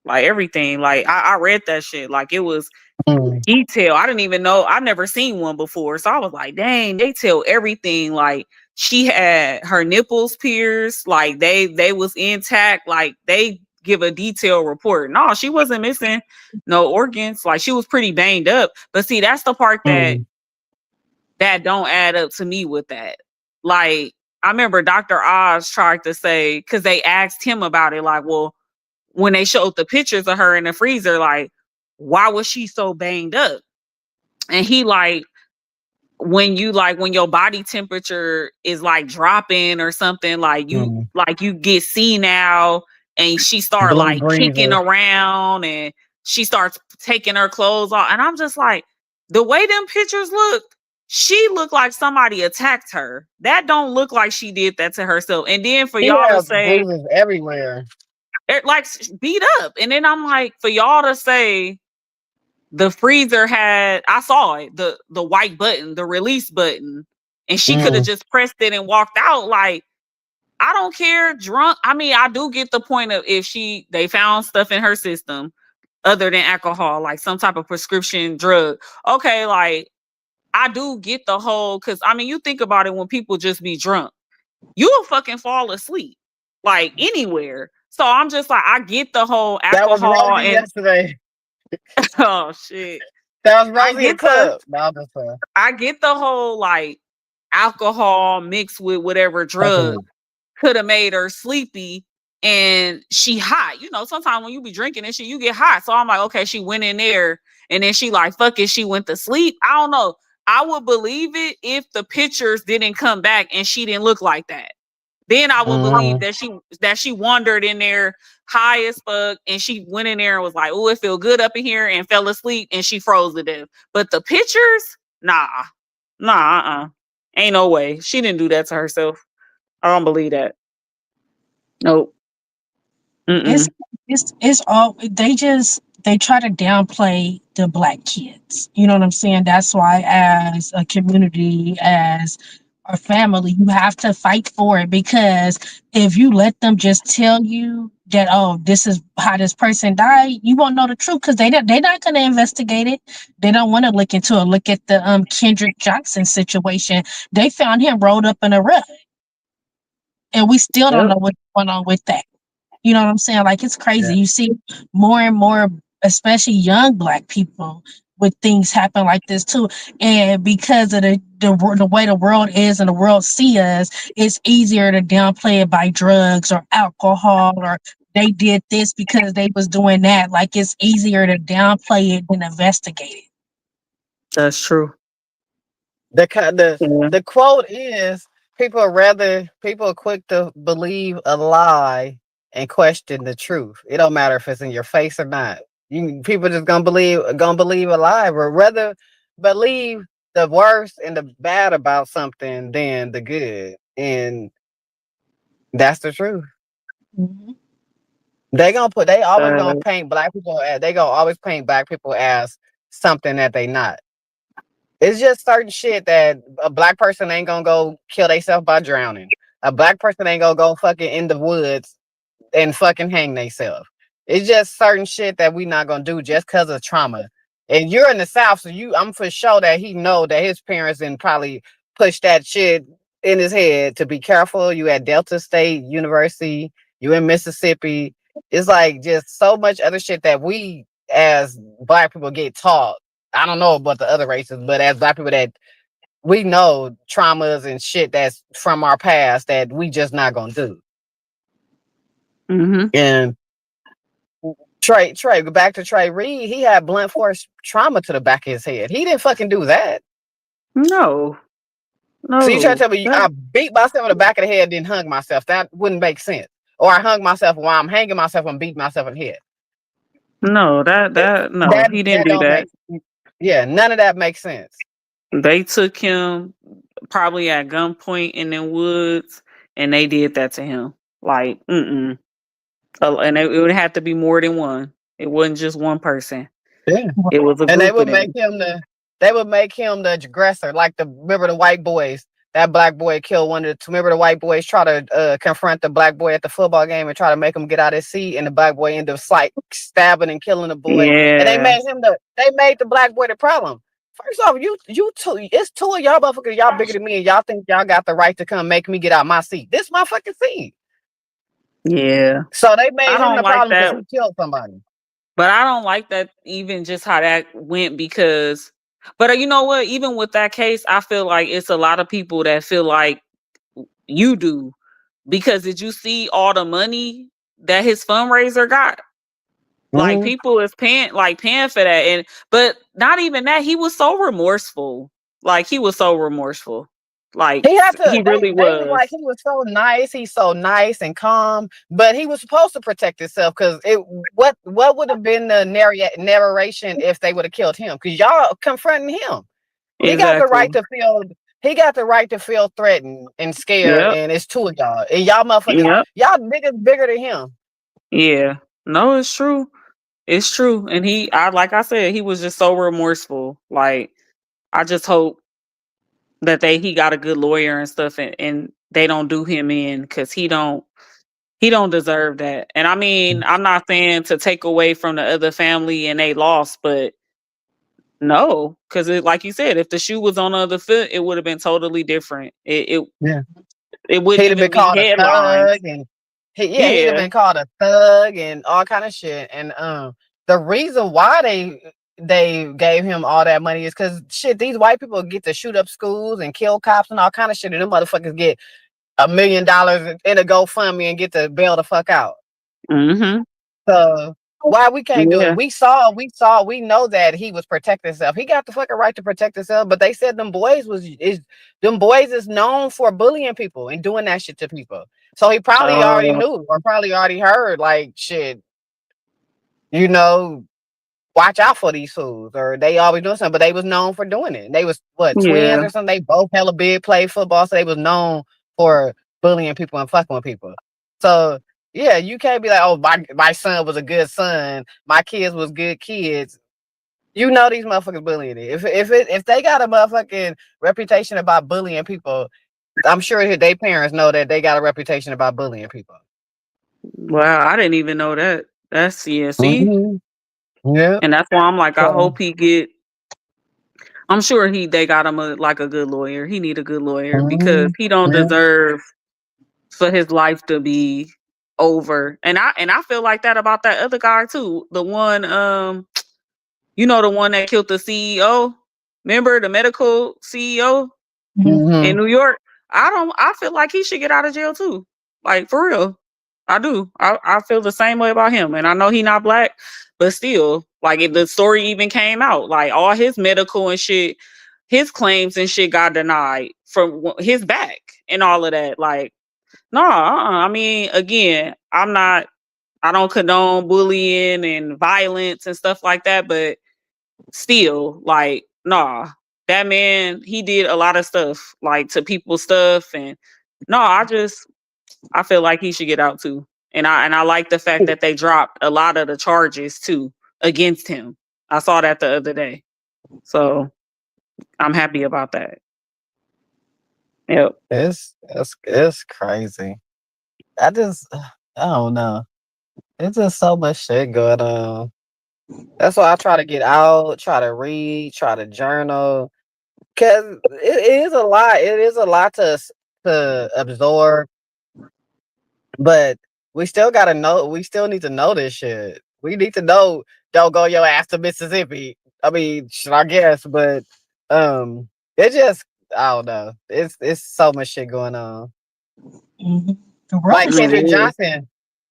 Like everything. Like I read that shit. Like it was mm, detail. I didn't even know. I've never seen one before. So I was like, dang, they tell everything. Like she had her nipples pierced, like they was intact, like they give a detailed report. No, she wasn't missing no organs. Like she was pretty banged up. But see, that's the part that mm, don't add up to me with that. Like I remember Dr. Oz tried to say, because they asked him about it, like, well, when they showed the pictures of her in the freezer, like, why was she so banged up? And he like when your body temperature is like dropping or something, mm. like you get senile, and she start Blue like kicking breezes. around and she starts taking her clothes off. And I'm just like, the way them pictures looked, she looked like somebody attacked her. That don't look like she did that to herself. And then for She y'all to has say, bruises everywhere. like beat up. And then I'm like, for y'all to say the freezer had, I saw it, the white button, the release button, and she could have Mm, just pressed it and walked out. Like, I don't care, drunk. I mean, I do get the point of if they found stuff in her system other than alcohol, like some type of prescription drug. Okay, like I do get the whole, because I mean, you think about it, when people just be drunk, you'll fucking fall asleep, like anywhere. So I'm just like, I get the whole that was alcohol Rosie and yesterday. oh shit. That was I Rosie get at the club. No, I'm just I get the whole like alcohol mixed with whatever drug fucking could have made her sleepy and she hot. You know, sometimes when you be drinking and shit, you get hot. So I'm like, okay, she went in there and then she like, fuck it, she went to sleep. I don't know. I would believe it if the pictures didn't come back and she didn't look like that. Then I would believe mm, that she wandered in there high as fuck and she went in there and was like, oh, it feel good up in here, and fell asleep and she froze to death. But the pictures, nah. Nah, ain't no way. She didn't do that to herself. I don't believe that. Nope. It's Mm-mm. it's all they try to downplay the black kids. You know what I'm saying? That's why as a community, as a family, you have to fight for it, because if you let them just tell you that, oh, this is how this person died, you won't know the truth, because they're not going to investigate it. They don't want to look into it. Look at the Kendrick Johnson situation. They found him rolled up in a rug, and we still don't Yep. know what's going on with that. You know what I'm saying? Like, it's yeah. crazy. You see more and more, especially young black people, when things happen like this too. And because of the way the world is and the world see us, it's easier to downplay it by drugs or alcohol or they did this because they was doing that. Like it's easier to downplay it than investigate it. That's true. The kind Yeah. the quote is people are quick to believe a lie and question the truth. It don't matter if it's in your face or not. People just gonna believe a lie, but rather believe the worst and the bad about something than the good. And that's the truth. Mm-hmm. They always gonna Uh, paint black people as they gonna always paint black people as something that they not. It's just certain shit that a black person ain't gonna go kill themselves by drowning. A black person ain't gonna go fucking in the woods and fucking hang themselves. It's just certain shit that we not gonna do just cause of trauma. And you're in the South, so I'm for sure that he know that his parents didn't probably push that shit in his head to be careful. You at Delta State University, you in Mississippi. It's like just so much other shit that we as black people get taught. I don't know about the other races, but as black people that we know traumas and shit that's from our past that we just not gonna do. mm-hmm. And go back to Trey Reed. He had blunt force trauma to the back of his head. He didn't fucking do that. No, So you try to no, tell me I beat myself in the back of the head, then hung myself? That wouldn't make sense. Or I hung myself while I'm hanging myself and beat myself in the head. no, It, no, that he didn't that do don't that. make. Yeah, none of that makes sense. They took him probably at gunpoint in the woods, and they did that to him. Like, mm-mm. And it would have to be more than one. It wasn't just one person. Yeah. It was a And group of them. they would make him the aggressor, like remember the white boys. That black boy killed one of the remember the white boys try to confront the black boy at the football game and try to make him get out of his seat, and the black boy ended up like stabbing and killing the boy. And Yeah, they made the black boy the problem. First off, you two, it's two of y'all motherfuckers, y'all bigger than me, and y'all think y'all got the right to come make me get out my seat. This my fucking seat. yeah. So they I made him don't the like problem because that, he killed somebody. but I don't like that even just how that went because. But you know what? Even with that case, I feel like it's a lot of people that feel like you do because did you see all the money that his fundraiser got? Like Mm-hmm. people is paying for that, and but not even that. He was so remorseful. Like he was so remorseful. Like He had to. he really They was was. like he was so nice. He's so nice and calm, but he was supposed to protect himself because it. What would have been the narration if they would have killed him? Because y'all confronting him. He got the right Exactly. to feel. He got the right to feel threatened and scared. Yep. And it's two of y'all, and y'all motherfuckers. Yep. Y'all niggas bigger than him. Yeah. No, it's true. It's true. And I like I said, he was just so remorseful. Like I just hope that he got a good lawyer and stuff, and they don't do him in because he don't deserve that. And I mean, I'm not saying to take away from the other family and they lost, but no, because like you said, if the shoe was on the other foot, it would have been totally different. Yeah. It wouldn't He'd have been even be called a headlines. thug, and he'd have Yeah. been called a thug and all kind of shit. And the reason why they gave him all that money is because shit, these white people get to shoot up schools and kill cops and all kind of shit, and them motherfuckers get $1 million in a GoFundMe and get to bail the fuck out. Mm-hmm. So why we can't do it? Yeah. We know that he was protecting himself. He got the fucking right to protect himself, but they said them boys is known for bullying people and doing that shit to people. So he probably already Uh, knew or probably already heard like shit, you know, watch out for these fools, or they always doing something, but they was known for doing it. They was what, twins yeah. or something? They both hella big, played football, so they was known for bullying people and fucking with people. So yeah, you can't be like, oh, my son was a good son, my kids was good kids. You know these motherfuckers bullying it. If they got a motherfucking reputation about bullying people, I'm sure their parents know that they got a reputation about bullying people. Wow, I didn't even know that. That's yeah, see? Mm-hmm. Yeah. And that's why I'm like, I So, hope he get I'm sure they got him a good lawyer. He need a good lawyer because mm-hmm. he don't Yeah. deserve for his life to be over. And I feel like that about that other guy too. The one You know the one that killed the CEO? Remember the medical CEO in Mm-hmm. New York? I feel like he should get out of jail too. Like for real. I do. I feel the same way about him. And I know he not black, but still, like if the story even came out, like all his medical and shit, his claims and shit got denied from his back and all of that. Like, no, I mean, again, I don't condone bullying and violence and stuff like that, but still, like, nah, that man, he did a lot of stuff, like to people's stuff, and no, I feel like he should get out too. And I like the fact that they dropped a lot of the charges too against him. I saw that the other day. So I'm happy about that. Yep. It's crazy. I just I don't know. It's just so much shit going on. That's why I try to get out, try to read, try to journal, cause it is a lot. It is a lot to absorb, but we still gotta know. We still need to know this shit. We need to know. Don't go your ass to Mississippi. I mean, should I guess? But it just I don't know. It's so much shit going on. Mm-hmm. The world Like is It crazy. Kendrick is. Johnson.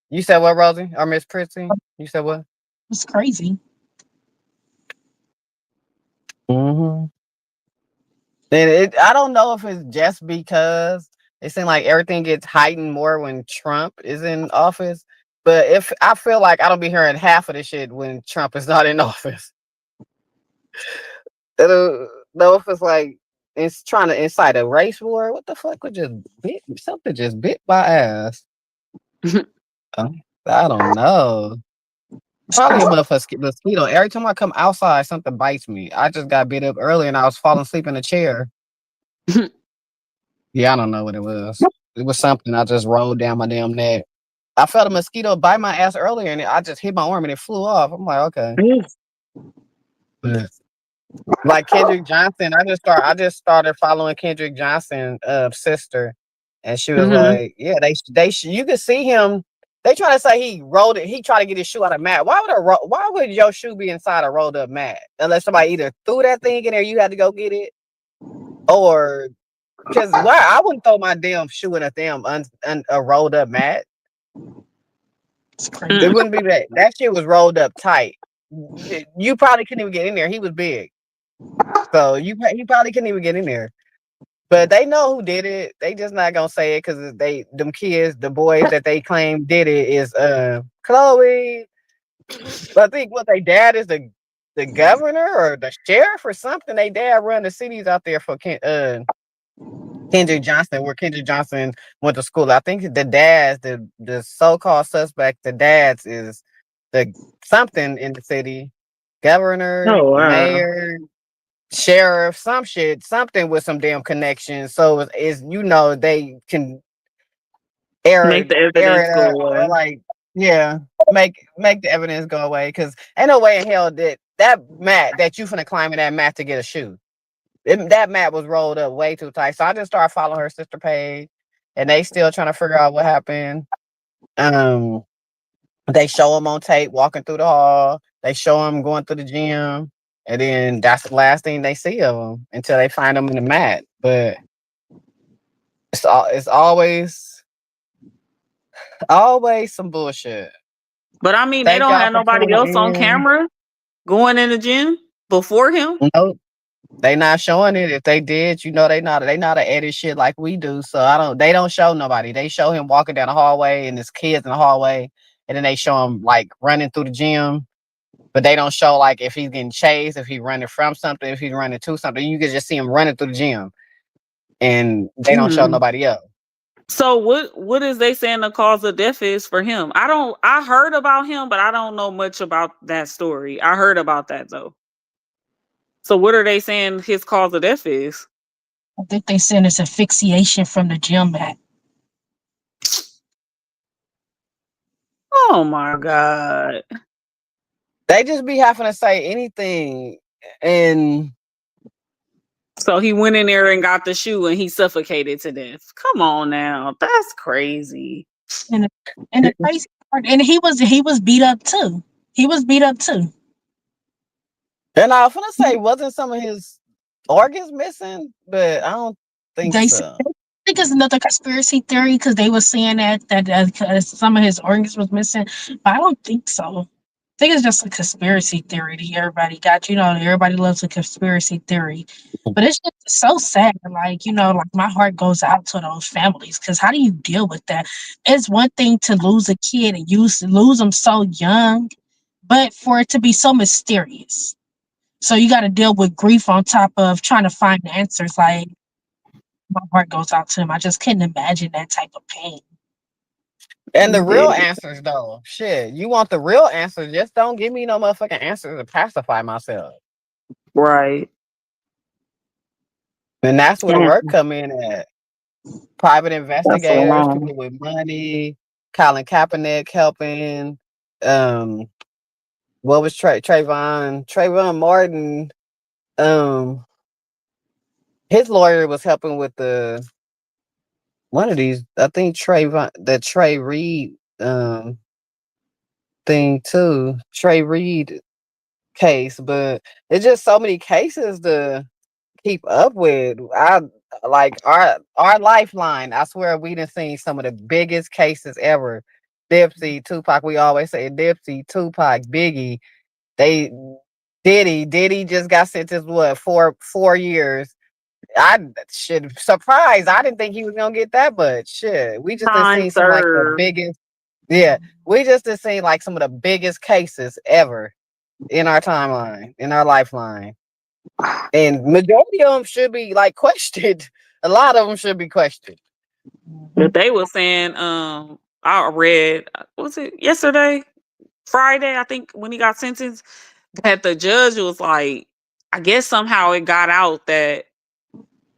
You said what, Rosie or Miss Prissy? You said what? It's crazy. Mm-hmm. And I don't know if it's just because it seems like everything gets heightened more when Trump is in office. But if I feel like I don't be hearing half of the shit when Trump is not in office. I don't know if it's like it's trying to incite a race war. What the fuck would just bit something just bit my ass? Uh, I don't know. Probably a mosquito. Every time I come outside, something bites me. I just got bit up early and I was falling asleep in a chair. Yeah, I don't know what it was. It was something I just rolled down my damn neck. I felt a mosquito bite my ass earlier and I just hit my arm and it flew off. I'm like, okay. But like Kendrick Johnson, I just started following Kendrick Johnson sister. And she was Mhm. like, yeah, you could see him. They try to say he rolled it. He tried to get his shoe out of mat. Why would your shoe be inside a rolled up mat? Unless somebody either threw that thing in there, you had to go get it, or because why I wouldn't throw my damn shoe in a damn a rolled up mat. It's It crazy. wouldn't be that. That shit was rolled up tight. You probably couldn't even get in there. He was big, so he probably couldn't even get in there. But they know who did it. They just not gonna say it because them kids, the boys that they claim did it is Chloe. But I think what they dad is the governor or the sheriff or something. They dad run the cities out there for Kendrick Johnson, where Kendrick Johnson went to school. I think the dads, the so called suspect, the dads is the something in the city, governor, Oh wow. mayor, sheriff, some shit, something with some damn connections. So they can Make the air evidence it go out, away. like yeah, make the evidence go away. Cause ain't no way in hell that mat that you finna climb in that mat to get a shoe. That mat was rolled up way too tight. So I just started following her sister page, and they still trying to figure out what happened. Um, they show him on tape walking through the hall. They show him going through the gym, and then that's the last thing they see of him until they find him in the mat. But it's always some bullshit. But I mean, they Thank don't y'all have for nobody tuning else on in. camera going in the gym before him. Nope. They not showing it. If they did, they not to edit shit like we do. So they don't show nobody. They show him walking down the hallway and his kids in the hallway, and then they show him like running through the gym. But they don't show like if he's getting chased, if he's running from something, if he's running to something. You can just see him running through the gym, and they don't show Hmm. nobody else. So what is they saying the cause of death is for him? I heard about him, but I don't know much about that story. I heard about that though. So what are they saying his cause of death is? I think they said it's asphyxiation from the gym mat. Oh my god. They just be having to say anything, and So he went in there and got the shoe and he suffocated to death. Come on now. That's crazy. And the, and the crazy part, and he was beat up too. He was beat up too. And I was gonna say, wasn't some of his organs missing? But I don't think They said, so. I think it's another conspiracy theory because they were saying that some of his organs was missing, but I don't think so. I think it's just a conspiracy theory that everybody got. Everybody loves a conspiracy theory, but it's just so sad. Like my heart goes out to those families because how do you deal with that? It's one thing to lose a kid and you lose them so young, but for it to be so mysterious. So you got to deal with grief on top of trying to find answers. Like my heart goes out to him. I just couldn't imagine that type of pain. And the real Yeah. answers, though, shit, you want the real answers? Just don't give me no motherfucking answers to pacify myself. Right. And that's where the Damn. work come in at. Private That's investigators, wrong. people with money, Colin Kaepernick helping. Um, what was Trayvon Martin? Um, his lawyer was helping with the one of these. I think the Trey Reed thing too. Trey Reed case, but it's just so many cases to keep up with. I like our lifeline. I swear we done seen some of the biggest cases ever. Dipsey, Tupac. We always say Dipsey, Tupac, Biggie. They Diddy just got sentenced what 4 years. I should surprised. I didn't think he was gonna get that much. Shit, we just done Time seen some like the served. biggest. Yeah, we just done seen like some of the biggest cases ever in our timeline, in our lifeline. And majority of them should be like questioned. A lot of them should be questioned. But they were saying, I read, was it yesterday? Friday, I think, when he got sentenced, that the judge was like, I guess somehow it got out that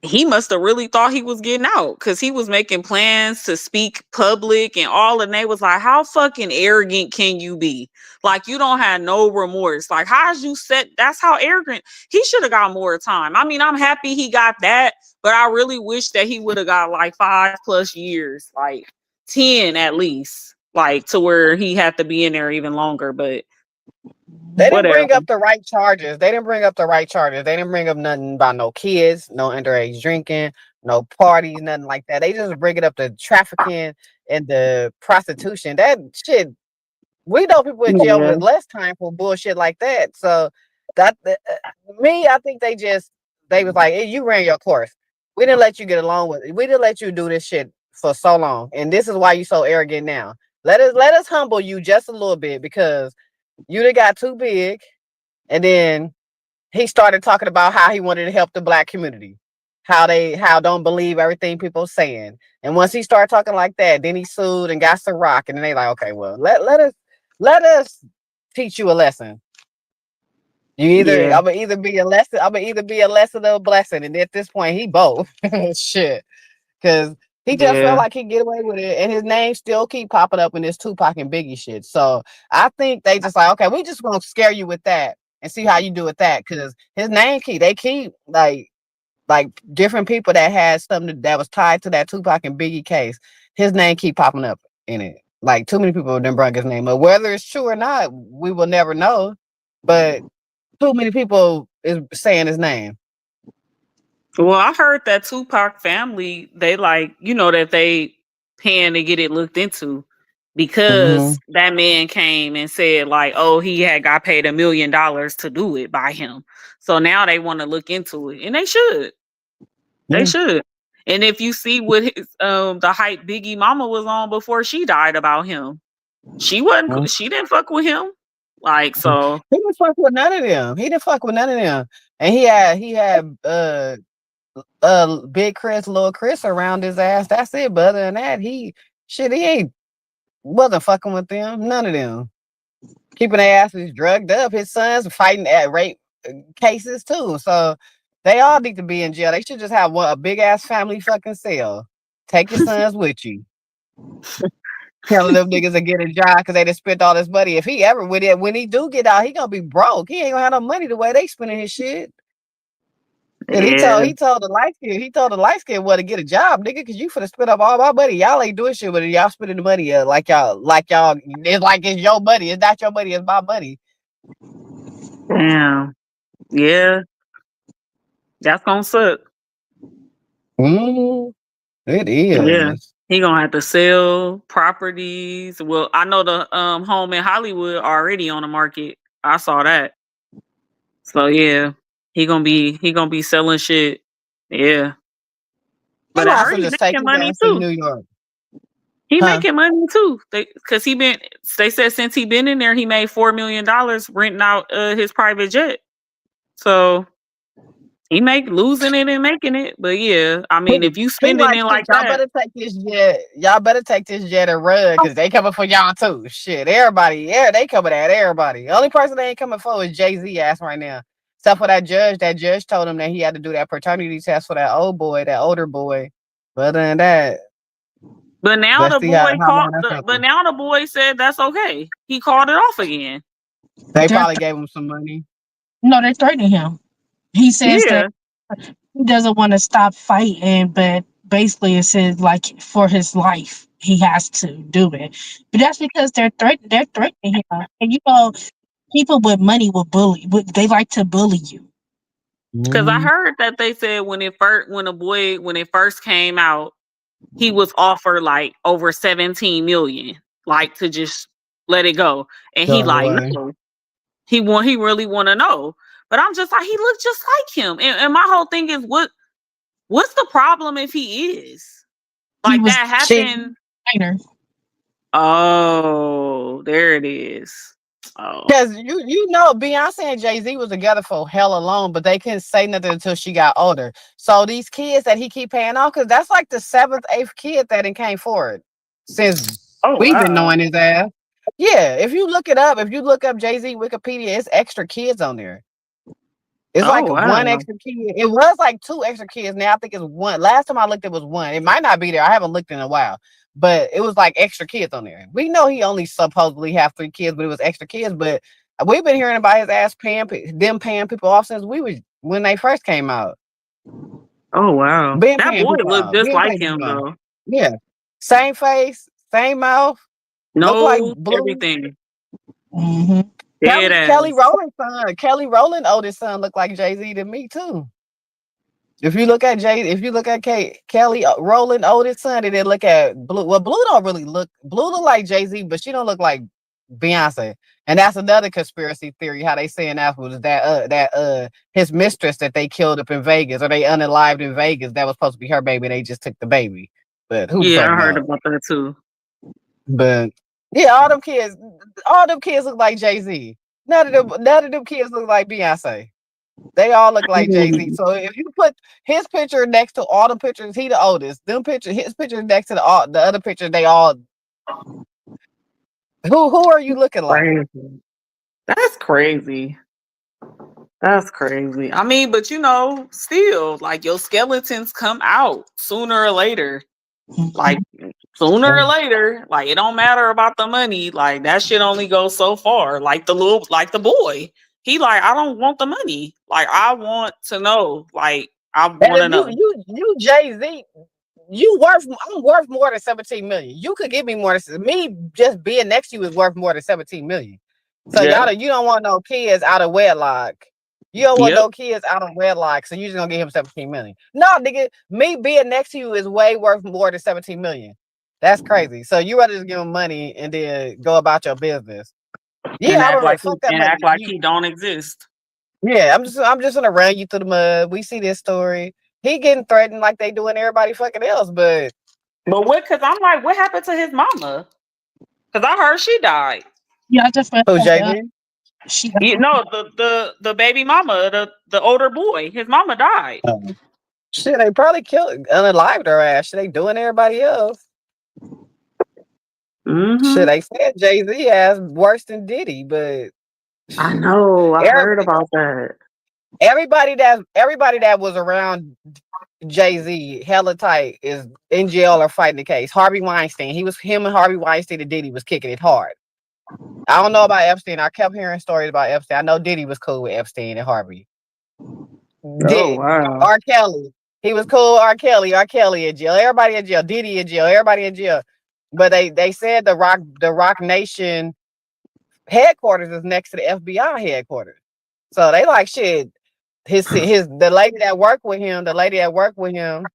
he must have really thought he was getting out because he was making plans to speak public and all, and they was like, how fucking arrogant can you be? Like, you don't have no remorse. Like, how's you set? That's how arrogant. He should have got more time. I mean, I'm happy he got that, but I really wish that he would have got like 5+ years, like 10 at least, like to where he had to be in there even longer. But They didn't whatever. bring up the right charges. They didn't bring up the right charges. They didn't bring up nothing about no kids, no underage drinking, no parties, nothing like that. They just bring it up the trafficking and the prostitution. That shit, we know people in jail Yeah, with less time for bullshit like that. So me, I think they was like, hey, you ran your course. We didn't let you get along with it. We didn't let you do this shit for so long, and this is why you so arrogant now. Let us humble you just a little bit because you done got too big, and then he started talking about how he wanted to help the black community, how don't believe everything people saying. And once he started talking like that, then he sued and got some rock, and then they like, okay, well, let us teach you a lesson. yeah, I'm gonna either be a lesson, I'm gonna either be a lesson or a blessing. And at this point, he both. Shit. Cause he just felt yeah, like he could get away with it, and his name still keep popping up in this Tupac and Biggie shit. So I think they just like, okay, we just gonna scare you with that and see how you do with that. Cause his name they keep like different people that had something that was tied to that Tupac and Biggie case. His name keep popping up in it. Like too many people didn't bring his name up. Whether it's true or not, we will never know. But too many people is saying his name. well, I heard that Tupac family, they like, that they paying to get it looked into Mm-hmm. because that man came and said like, oh, he had got paid $1 million to do it by him. So now they want to look into it, and they should. They Yeah. should. And if you see what his the hype Biggie mama was on before she died about him, she didn't fuck with him. Like, so He didn't fuck with none of them. He didn't fuck with none of them. And he had Big Chris, Little Chris around his ass. That's it. But other than that, he ain't wasn't fucking with them. None of them. Keeping their asses drugged up. His sons fighting at rape cases too. So they all need to be in jail. They should just have a big ass family fucking cell. Take your sons with you. Telling them niggas to get a job because they just spent all this money. If he ever with it, when he do get out, he gonna be broke. He ain't gonna have no money the way they spending his shit. And he told yeah, he told the light skin what to get a job, nigga, because you finna spend up all my money. Y'all ain't doing shit with it. Y'all spending the money like y'all. It's like it's your money. It's not your money. It's my money. damn. Yeah, that's gonna suck. Mm, it Yeah. is. He gonna have to sell properties. Well, I know the home in Hollywood already on the market. I saw that. So yeah, he gonna be selling shit. Yeah. He But I might as heard well he just take making his money ass to too. New York. He Huh? making money too. Cause they said since he been in there, he made $4 million renting out his private jet. So he make losing it and making it. But yeah, I mean if you He spending like it shit. like Y'all that, better take this jet. Y'all better take this jet and run because they coming for y'all too. Shit, everybody. Yeah, they coming at everybody. The only person they ain't coming for is Jay-Z ass right now. Except for that judge. That judge told him that he had to do that paternity test for that old boy, that older boy. But other than that, but now let's the see boy how long that's but happening. now the boy said that's okay. He called it off again. They They're probably gave him some money. no, they're threatening him. He says that Yeah. he doesn't want to stop fighting, but basically it says like for his life he has to do it. But that's because they're threatening him. And you know, people with money will they like to bully you. Cause I Mm, heard that they said when it first came out, he was offered like over 17 million, like to just let it go. And he go like, away. no, he really wanna know. But I'm just like, he looked just like him. And my whole thing is what's the problem if he is? He Like was that She happened. minor. Oh, there it is. Oh. Because you know Beyonce and Jay-Z was together for hella long, but they couldn't say nothing until she got older. So these kids that he keep paying off, because that's like the seventh, eighth kid that came forward since Oh we've been wow. knowing his ass. Yeah, if you look it up, if you look up Jay-Z Wikipedia, it's extra kids on there. It's Oh like one wow. extra kid. It was like two extra kids. Now I think it's one. Last time I looked, it was one. It might not be there. I haven't looked in a while, but it was like extra kids on there. We know he only supposedly have three kids, but it was extra kids. But we've been hearing about his ass them paying people off since we was when they first came out. Oh wow. Been That paying boy people looked off. just Been like paying him people off. though. Yeah, same face, same mouth. Look like No, blue. everything. Hmm. Dead Kelly ass. Rowland's son. Kelly Rowland oldest son looked like Jay-Z to me too. If you look at Kelly Rowland oldest son, and then look at Blue. Well, Blue don't really look. Blue look like Jay-Z, but she don't look like Beyonce. And that's another conspiracy theory. How they saying that was that his mistress that they killed up in Vegas, or they unalived in Vegas, that was supposed to be her baby. They just took the baby. But who the Yeah, fuck I heard knows? about that too. But yeah, all them kids look like Jay-Z. None of them kids look like Beyonce. They all look like Jay-Z. Mm, So if you put his picture next to all the pictures, he the oldest. His picture next to the other picture, they all who are you looking like? crazy. That's crazy. That's crazy. I mean, but still, like your skeletons come out sooner or later. Like sooner or later, like it don't matter about the money. Like that shit only goes so far. Like the boy, he like I don't want the money. Like I want to know. Like I And want if to know. you Jay-Z, I'm worth more than 17 million. You could give me more than me just being next to you is worth more than 17 million. So Yeah. you don't want no kids out of wedlock. You don't want Yep. no kids out of wedlock, so you just gonna give him 17 million. No, nigga, me being next to you is way worth more than 17 million. That's crazy. So you rather just give him money and then go about your business. And Yeah, I don't fuck that act money. like he don't exist. Yeah, I'm just gonna run you through the mud. We see this story. He getting threatened like they doing everybody fucking else, but But what? Because I'm like, what happened to his mama? Because I heard she died. Yeah, I just found who out that JV? she You know, the baby mama, the older boy, his mama died. Shit, they probably killed unalived her ass. Shit, they doing everybody else. Shit, Mm-hmm. they said Jay-Z ass worse than Diddy, but I know. I heard every, about that. everybody that was around Jay-Z hella tight is in jail or fighting the case. Harvey Weinstein, him and Harvey Weinstein and Diddy was kicking it hard. I don't know about Epstein. I kept hearing stories about Epstein. I know Diddy was cool with Epstein and Harvey. Oh Did wow. R. Kelly. He was cool with R. Kelly. R. Kelly in jail. Everybody in jail. Diddy in jail. Everybody in jail. But they said the Rock Nation headquarters is next to the FBI headquarters. So they like shit. the lady that worked with him,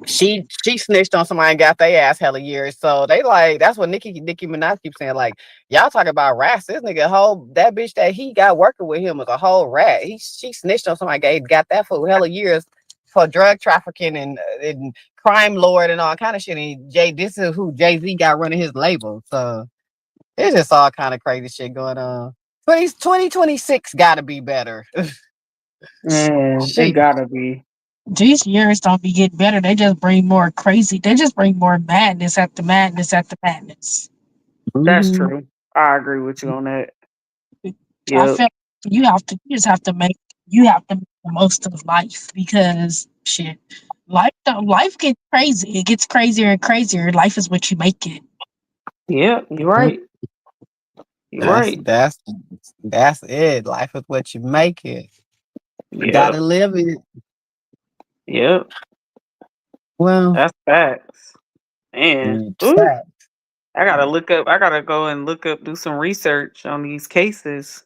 she snitched on somebody and got their ass hella years. So they like that's what Nicki Minaj keeps saying. Like, y'all talk about rats. This nigga that bitch that he got working with him was a whole rat. She snitched on somebody, got that for hella years for drug trafficking and crime lord and all kind of shit. And this is who Jay-Z got running his label. So it's just all kind of crazy shit going on. But 2026 gotta be better. Man, it Shit. gotta be. These years don't be getting better. They just bring more crazy. They just bring more madness after madness after madness. That's Mhm. true. I agree with you on that. I Yep. feel you just have to make the most of life because shit, life gets crazy. It gets crazier and crazier. Life is what you make it. Yep. You're right. You're That's right. that's that's it. Life is what you make it. You Yep. gotta live it. Yep. Well, That's facts. Man. Ooh, sad. I gotta look up. I gotta go and look up, do some research on these cases.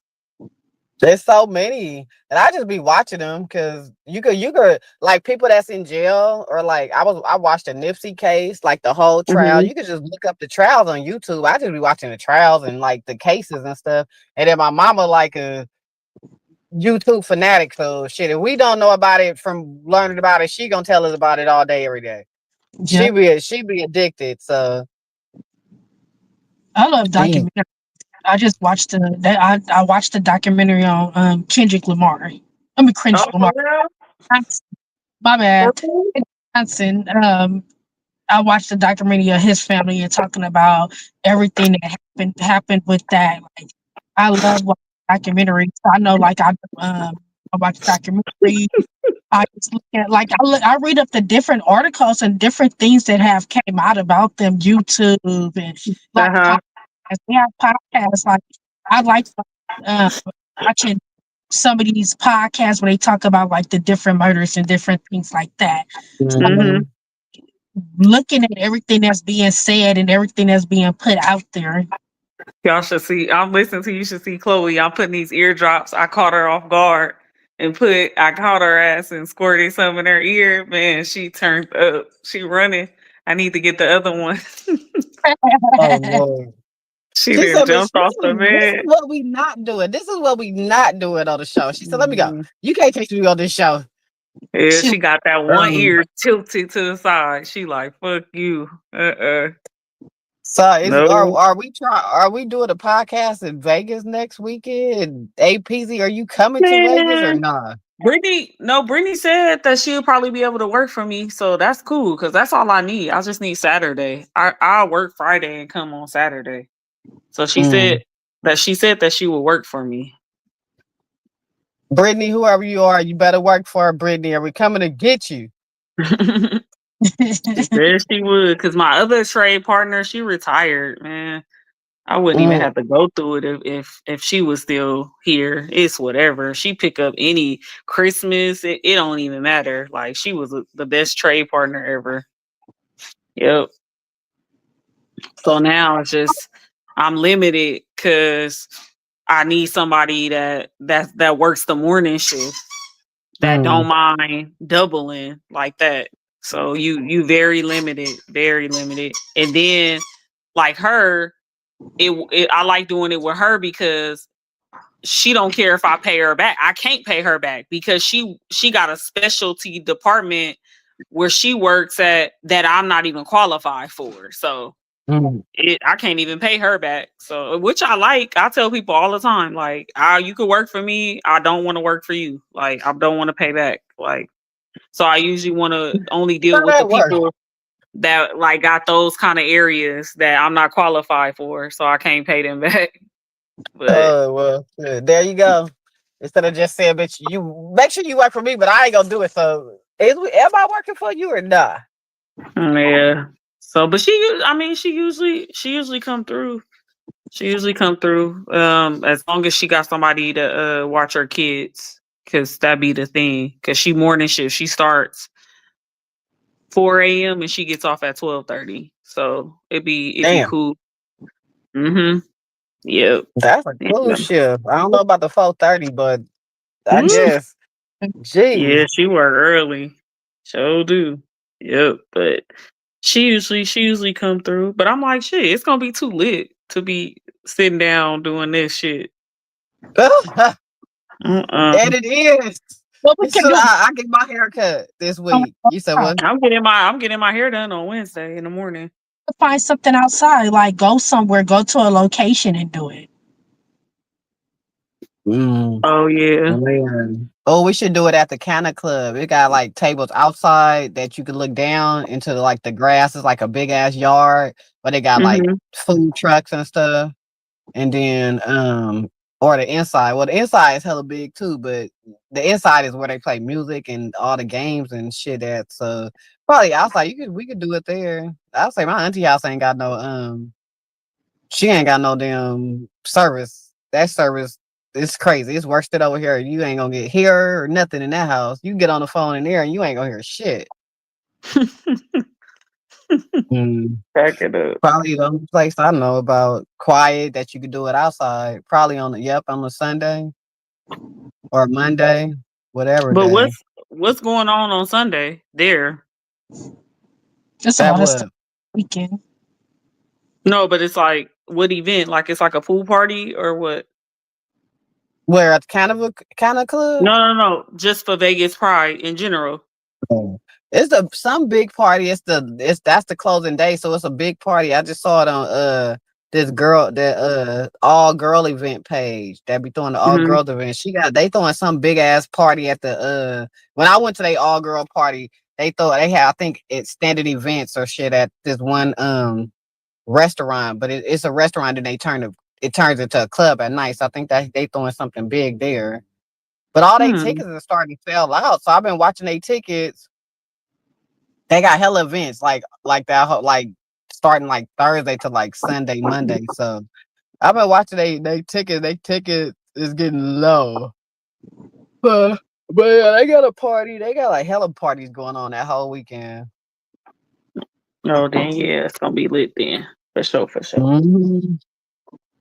There's so many, and I just be watching them because you could like people that's in jail or like I watched a Nipsey case, like the whole trial. Hmm. You could just look up the trials on YouTube. I just be watching the trials and like the cases and stuff. And then my mama like a YouTube fanatic, so shit. If we don't know about it from learning about it, she gonna tell us about it all day, every day. Yeah, She be addicted. So I love damn. documentaries. I just watched I watched the documentary on Kendrick Lamar. I mean, Oh, Kendrick for Lamar. real? My bad. Okay. Johnson. I watched the documentary of his family and talking about everything that happened with that. Like, I love watching documentaries. I know, like I watch documentaries. I just look at like I read up the different articles and different things that have came out about them. YouTube and like Uh-huh. podcasts. They have podcasts. Like I like uh, watching some of these podcasts where they talk about like the different murders and different things like that. Hmm. Mhm. Looking at everything that's being said and everything that's being put out there. Y'all should see. I'm listening to. You should see Chloe. I'm putting these eardrops. I caught her off guard and I caught her ass and squirted some in her ear. Man, she turned up. She running. I need to get the other one. Oh Lord. She She didn't said, jump off the this is bed. what we not doing. This is what we not doing on the show." She said, "Let me go. Mhm. You can't take me on this show." Yeah, She, she got that one Um, ear tilted to the side. She like, fuck you. so No. are we doing a podcast in Vegas next weekend? APZ, are you coming to Vegas or Man. not? Brittany said that she'll probably be able to work for me. So that's cool because that's all I need. I just need Saturday. I'll work Friday and come on Saturday. So Mm. she said that she will work for me. Brittany, whoever you are, you better work for her, Brittany. Are we coming to get you? She said she would because my other trade partner, she retired, man. I wouldn't even Mm. have to go through it if she was still here. It's whatever. She pick up any Christmas. It don't even matter. Like she was the best trade partner ever. Yep. So now it's just I'm limited because I need somebody that works the morning shift that don't Mm. mind doubling like that. So you very limited. And then like her, I like doing it with her because she don't care if I pay her back. I can't pay her back because she got a specialty department where she works at that I'm not even qualified for. So Mm. I can't even pay her back. So which I like. I tell people all the time, like, you could work for me. I don't want to work for you. Like I don't want to pay back. Like so I usually want to only deal How with the that work? people that like got those kind of areas that I'm not qualified for. So I can't pay them back. But Oh well, there you go. Instead of just saying, "Bitch, you make sure you work for me," but I ain't gonna do it. So, am I working for you or not? yeah. So but I mean she usually come through. She usually come through. As long as she got somebody to watch her kids. Cause that be the thing. Cause she morning shift. She starts 4 a.m. and she gets off at 12:30. So it be Damn, cool. Mm-hmm. Yep. that's a cool Yeah. shift. I don't know about the 4:30, but I Woo. guess. Yeah, Jeez. she work early. So do. Yep. But she usually come through. But I'm like, shit, it's gonna be too lit to be sitting down doing this shit. And Uh-uh. it is. What we can So do? I get my hair cut this week. You said what? I'm getting my hair done on Wednesday in the morning. Find something outside, like go somewhere, go to a location and do it. Mm, Oh yeah. man. Oh, we should do it at the Canna Club. It got like tables outside that you can look down into like the grass. It's like a big ass yard, but they got like Mhm. food trucks and stuff. And then or the inside. Well, the inside is hella big too, but the inside is where they play music and all the games and shit at. So probably outside we could do it there. I'll say my auntie house ain't got no she ain't got no damn service. That service is crazy. It's worse than over here. You ain't gonna get here or nothing in that house. You get on the phone in there and you ain't gonna hear shit. Mm. Back it up. Probably the only place I know about quiet that you could do it outside. Probably on a Sunday or Monday, whatever But day. what's going on Sunday there? Just a That lot of stuff would weekend. No, but it's like what event? Like it's like a pool party or what? where at the kind of club. No, no, no. Just for Vegas Pride in general. Oh. It's some big party. It's that's the closing day, so it's a big party. I just saw it on this girl that all girl event page that be throwing the all Hmm. girls event. They throwing some big ass party at the when I went to the all girl party, they had I think it's standard events or shit at this one restaurant, but it's a restaurant and it turns into a club at night. So I think that they throwing something big there. But all they Hmm. tickets are starting to sell out. So I've been watching they tickets. They got hella events like that like starting like Thursday to like Sunday, Monday. So I've been watching they ticket. They ticket is getting low. But yeah, they got a party. They got like hella parties going on that whole weekend. Oh, then yeah, it's gonna be lit then. For sure, for sure. Mhm.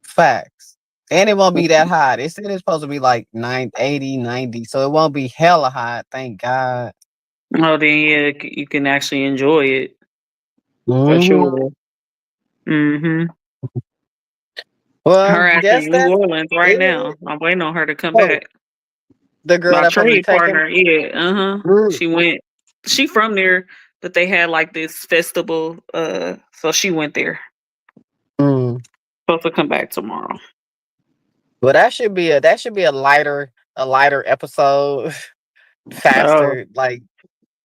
Facts. And it won't be that hot. They said it's supposed to be like 80, 90. So it won't be hella hot. Thank God. Oh, then yeah, you can actually enjoy it for Mhm. sure. Hmm. Well, Her ass guess in New that's Orleans right now. it. I'm waiting on her to come Oh, back. the girl My that supposed to be trade taking. partner, yeah, Mm, She went. She from there, but they had like this festival. So she went there. mm. Supposed to come back tomorrow. Well, that should be a lighter episode, Oh faster, like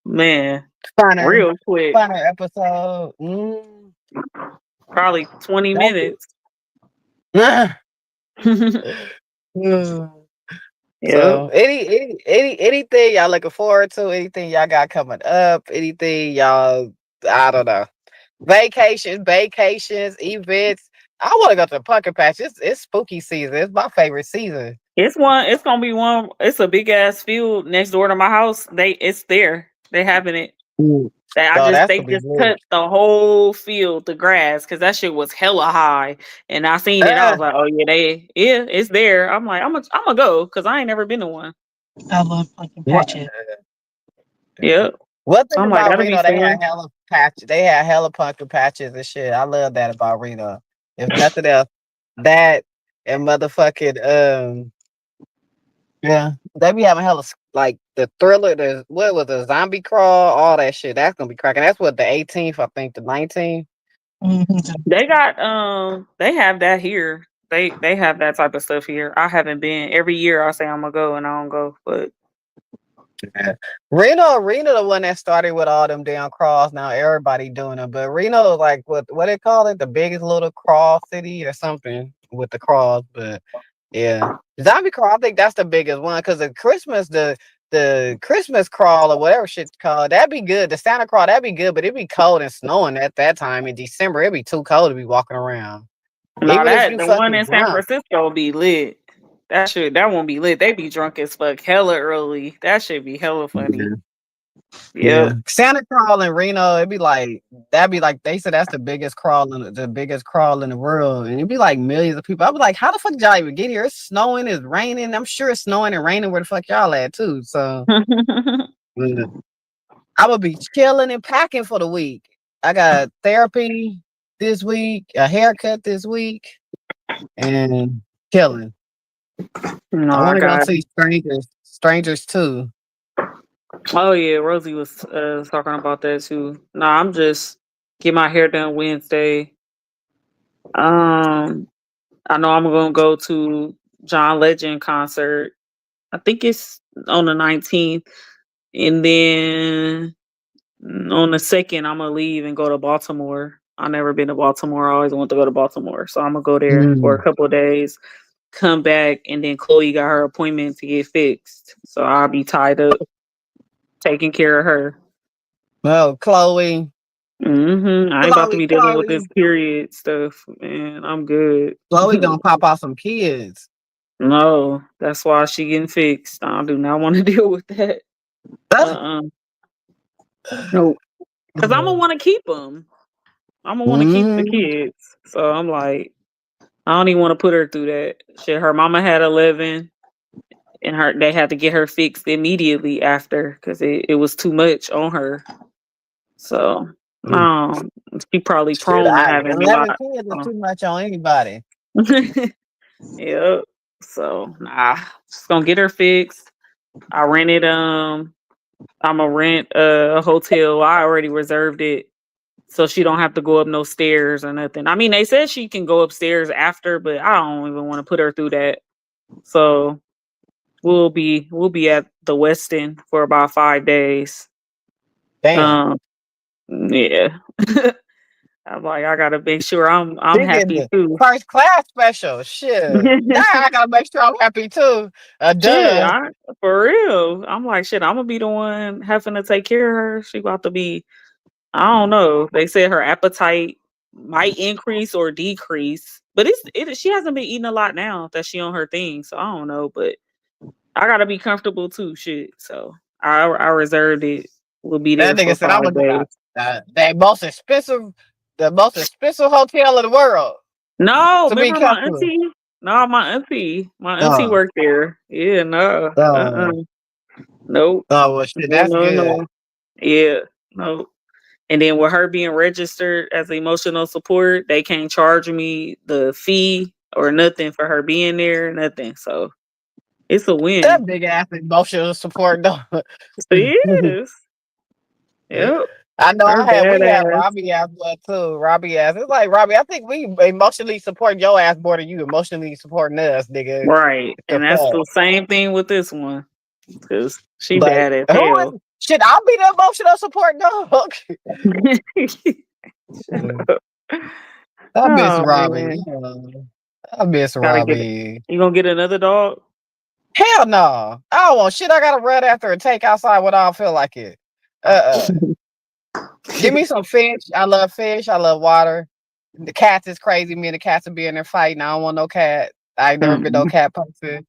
man, funner, real quick, funner episode. probably 20 That's it. minutes. Mm. Yep. So anything y'all looking forward to? Anything y'all got coming up? Anything y'all I don't know. Vacations, events. I want to go to the pumpkin patch. It's spooky season. It's my favorite season. It's one. It's gonna be one. It's a big ass field next door to my house. It's there. They having it. Mm. So that's They gonna be just lit. cut the whole field, the grass, because that shit was hella high. And I seen it. I Uh, was like, oh yeah, it's there. I'm like, I'm gonna go because I ain't never been to one. I love pumpkin what? patches. Yep. One So thing I'm like, about that'll be Reno, they fun. had hella patch. They had hella pumpkin patches and shit. I love that about Reno. If nothing else, that and motherfucking yeah, they be having hella like the thriller. The what was the zombie crawl? All that shit. That's gonna be cracking. That's what the 18th, I think, the 19th. Mm-hmm. They have that here. They have that type of stuff here. I haven't been. Every year I say I'm gonna go and I don't go, but Yeah. Reno, the one that started with all them damn crawls. Now everybody doing them, but Reno, like what they call it, the biggest little crawl city or something with the crawls. But yeah, zombie crawl. I think that's the biggest one because the Christmas crawl or whatever shit's called. That'd be good. The Santa crawl, that'd be good, but it'd be cold and snowing at that time in December. It'd be too cold to be walking around, no, even if that you the one fucking in San drunk. Francisco be lit. That won't be lit. They be drunk as fuck hella early. That should be hella funny. Yeah, Yep. Santa crawl in Reno, that'd be like they said that's the biggest crawl in the world, and it'd be like millions of people. I'd be like, how the fuck did y'all even get here? It's snowing, it's raining. I'm sure it's snowing and raining where the fuck y'all at too. So yeah. I would be chilling and packing for the week. I got therapy this week, a haircut this week, and chilling. No, I I want to go got. see strangers too. Oh yeah, Rosie was talking about that too. No, I'm just get my hair done Wednesday. Um, I know I'm gonna go to John Legend concert. I think it's on the 19th, and then on the second, I'm gonna leave and go to Baltimore. I've never been to Baltimore. I always want to go to Baltimore, so I'm gonna go there for a Mm. couple of days. Come back, and then Chloe got her appointment to get fixed, so I'll be tied up taking care of her. Well, Chloe, I ain't about to Chloe, be dealing with this Chloe, period stuff, man. I'm good. Chloe gonna pop out some kids. No, that's why she getting fixed. I do not want to deal with that. Uh-uh. No, because I'm gonna want to keep them. I'm gonna want to keep the Mm. kids. So I'm like, I don't even want to put her through that shit. Her mama had 11, and they had to get her fixed immediately after because it was too much on her. So no, she probably Shit, prone to having a 11 lot. kids is too much on anybody. Yep. So nah, just gonna get her fixed. I rented I'm gonna rent a hotel. I already reserved it, so she don't have to go up no stairs or nothing. I mean, they said she can go upstairs after, but I don't even want to put her through that. So we'll be at the Westin for about 5 days. Damn. Um, yeah. I'm like, I gotta make sure I'm She getting happy the too. first class special. Shit. Now I gotta make sure I'm happy too. Shit, Duh. for real. I'm like, shit, I'm gonna be the one having to take care of her. She about to be, I don't know. They said her appetite might increase or decrease, but she hasn't been eating a lot now that she on her thing. So I don't know, but I gotta be comfortable too. Shit, so I reserved it. We'll be there That for nigga said I'm 5 gonna get days. the most expensive hotel in the world No, to be remember my comfortable. auntie? No, my auntie Oh, worked there. Yeah, no, oh, nope, oh well shit, no, that's no, good. no. Yeah, no. And then with her being registered as emotional support, they can't charge me the fee or nothing for her being there, nothing. So it's a win. That big ass emotional support though. She is. Yep. I know Her we had badass. Robbie ass blood too. Robbie ass. It's like Robbie, I think we emotionally support your ass more than you emotionally supporting us, nigga. Right. The And that's fuck? the same thing with this one. Cause she Like bad as who hell. is shit, I'll be the emotional support dog. I miss Oh Robbie. man. I miss Gotta get it. Robbie. You gonna get another dog? Hell no. I don't want shit I gotta run after and take outside when I don't feel like it. Uh-uh. Give me some fish. I love fish. I love water. The cats is crazy. Me and the cats will be in there fighting. I don't want no cat. I ain't never been no Mm-mm. cat person.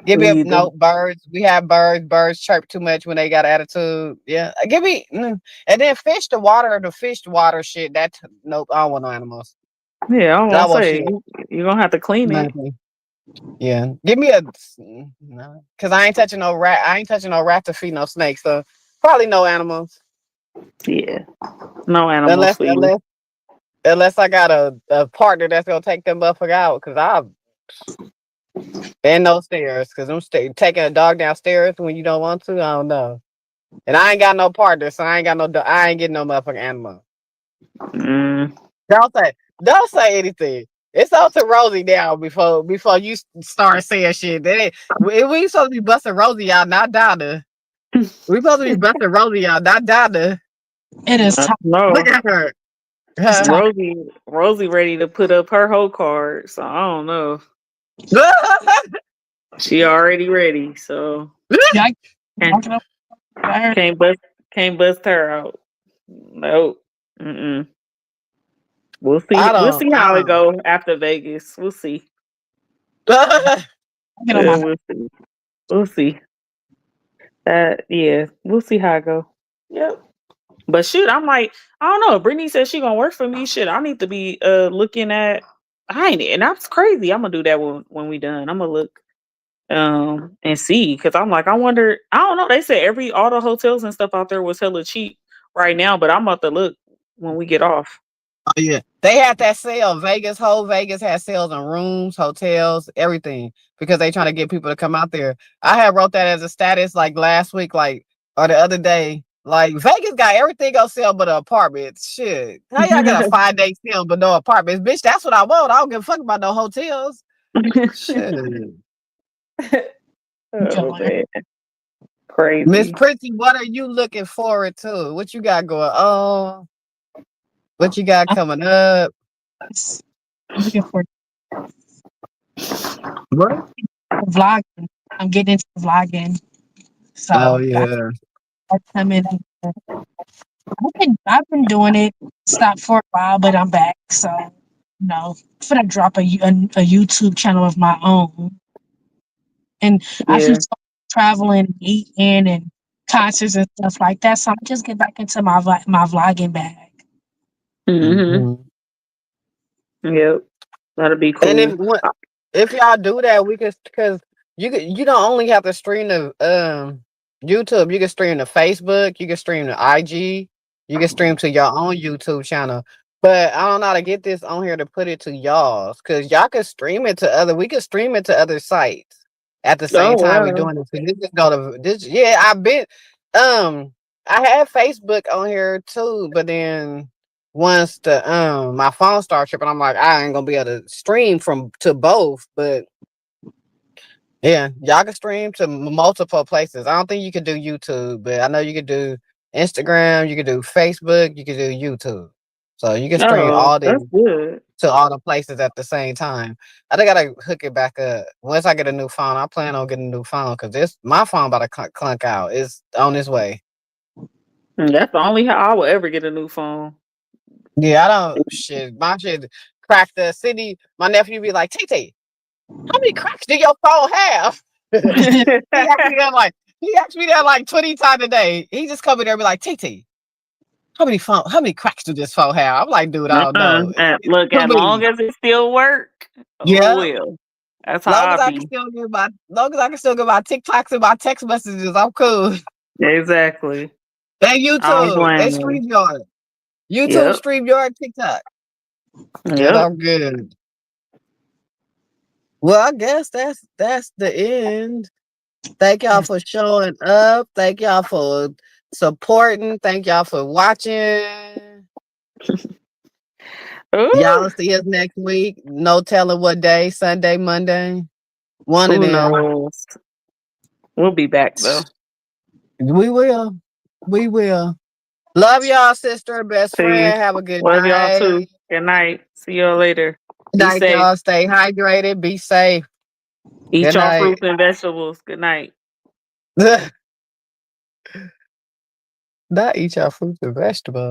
Give me Either. no birds. We have birds. Birds chirp too much when they got attitude. Yeah. Give me and then the fish water shit. Nope. I don't want no animals. Yeah, I'm I gonna want say shit. you're gonna have to clean it. Nothing. Yeah. Give me a no. Cause I ain't touching no rat. I ain't touching no rat to feed no snakes. So probably no animals. Yeah. No animals Unless for you. unless unless I got a partner that's gonna take them motherfucker out. Cause I and no stairs. Cause I'm taking a dog downstairs when you don't want to. I don't know. And I ain't got no partner, so I ain't got no. I ain't getting no motherfucking animal. Mm. Don't say. Don't say anything. It's up to Rosie now before you start saying shit. We supposed to be busting Rosie out, not Donna. We supposed to be busting Rosie out, not Donna. It is time. Look No. at her. It's Huh? time. Rosie ready to put up her whole card. So I don't know. She already ready. So Yeah, I can't walking up there. can't bust can't bust her out. Nope. Mm-mm. We'll see. I We'll don't. see I how it don't. go after Vegas. We'll see. I I get on my We'll see. We'll see. Yeah, we'll see how it go. But shit, I'm like, I don't know. Brittany said she gonna work for me. Shit, I need to be looking at. I ain't, and that's crazy. I'm gonna do that when we done. I'm gonna look and see, because I'm like, I wonder. I don't know. They said all the hotels and stuff out there was hella cheap right now, but I'm about to look when we get off. Oh yeah, they had that sale. Whole Vegas had sales on rooms, hotels, everything because they trying to get people to come out there. I had wrote that as a status like last week, like or the other day. Like Vegas got everything on sale but the apartments. Shit, how y'all get a 5-day sale but no apartments, bitch? That's what I want. I don't give a fuck about no hotels. Shit, Oh Joanne. man, Miss crazy. Pretty, what are you looking forward to? What you got going on? What you got I'm coming up? looking for What? vlogging. I'm getting into vlogging. Oh So yeah. that's coming. I've been doing it. Stopped for a while, but I'm back. So I'm gonna drop a YouTube channel of my own. And I should Yeah. start traveling, and eating, and concerts and stuff like that. So I'm just get back into my vlogging bag. Mm-hmm. Mhm. Yep. That'll be And cool. if y'all do that, we could because you don't only have to stream the YouTube. You can stream to Facebook. You can stream to IG. You can stream to your own YouTube channel. But I don't know how to get this on here to put it to y'all's because y'all could stream it to other. We could stream it to other sites at the Oh same time we wow. doing it. So you just go to this. Yeah, I've been. I had Facebook on here too, but then once the my phone started tripping, I'm like, I ain't gonna be able to stream from to both. But yeah, y'all can stream to multiple places. I don't think you can do YouTube, but I know you can do Instagram, you can do Facebook, you can do YouTube. So you can stream Oh, all that's these good. to all the places at the same time. I think I gotta hook it back up. Once I get a new phone, I plan on getting a new phone because this my phone about to clunk out. It's on its way. That's the only how I will ever get a new phone. Yeah, I don't shit. My shit cracked the city. My nephew be like, TT, how many cracks do your phone have? he asked me that like 20 times a day. He just come in there and be like, TT, how many cracks do this phone have? I'm like, dude, I don't know. Look, Too as long many. as it still work, oh Yeah. well. That's how I be. Long as I can still get my TikToks and my text messages, I'm cool. Exactly. And I don't YouTube and blame them. StreamYard. YouTube, Yep. StreamYard, TikTok. And Yep. I'm good. Well, I guess that's the end. Thank y'all Yes. for showing up. Thank y'all for supporting. Thank y'all for watching. Y'all Ooh, will see us next week. No telling what day, Sunday, Monday. One of who them. knows? We'll be back though. We will. We will. Love y'all, sister, best Peace. friend. Have a good Love y'all night. too. Good night. See y'all later. Good Be night, safe. y'all. Stay hydrated. Be safe. Eat Good your night. fruits and vegetables. Good night. Not eat your fruits and vegetables.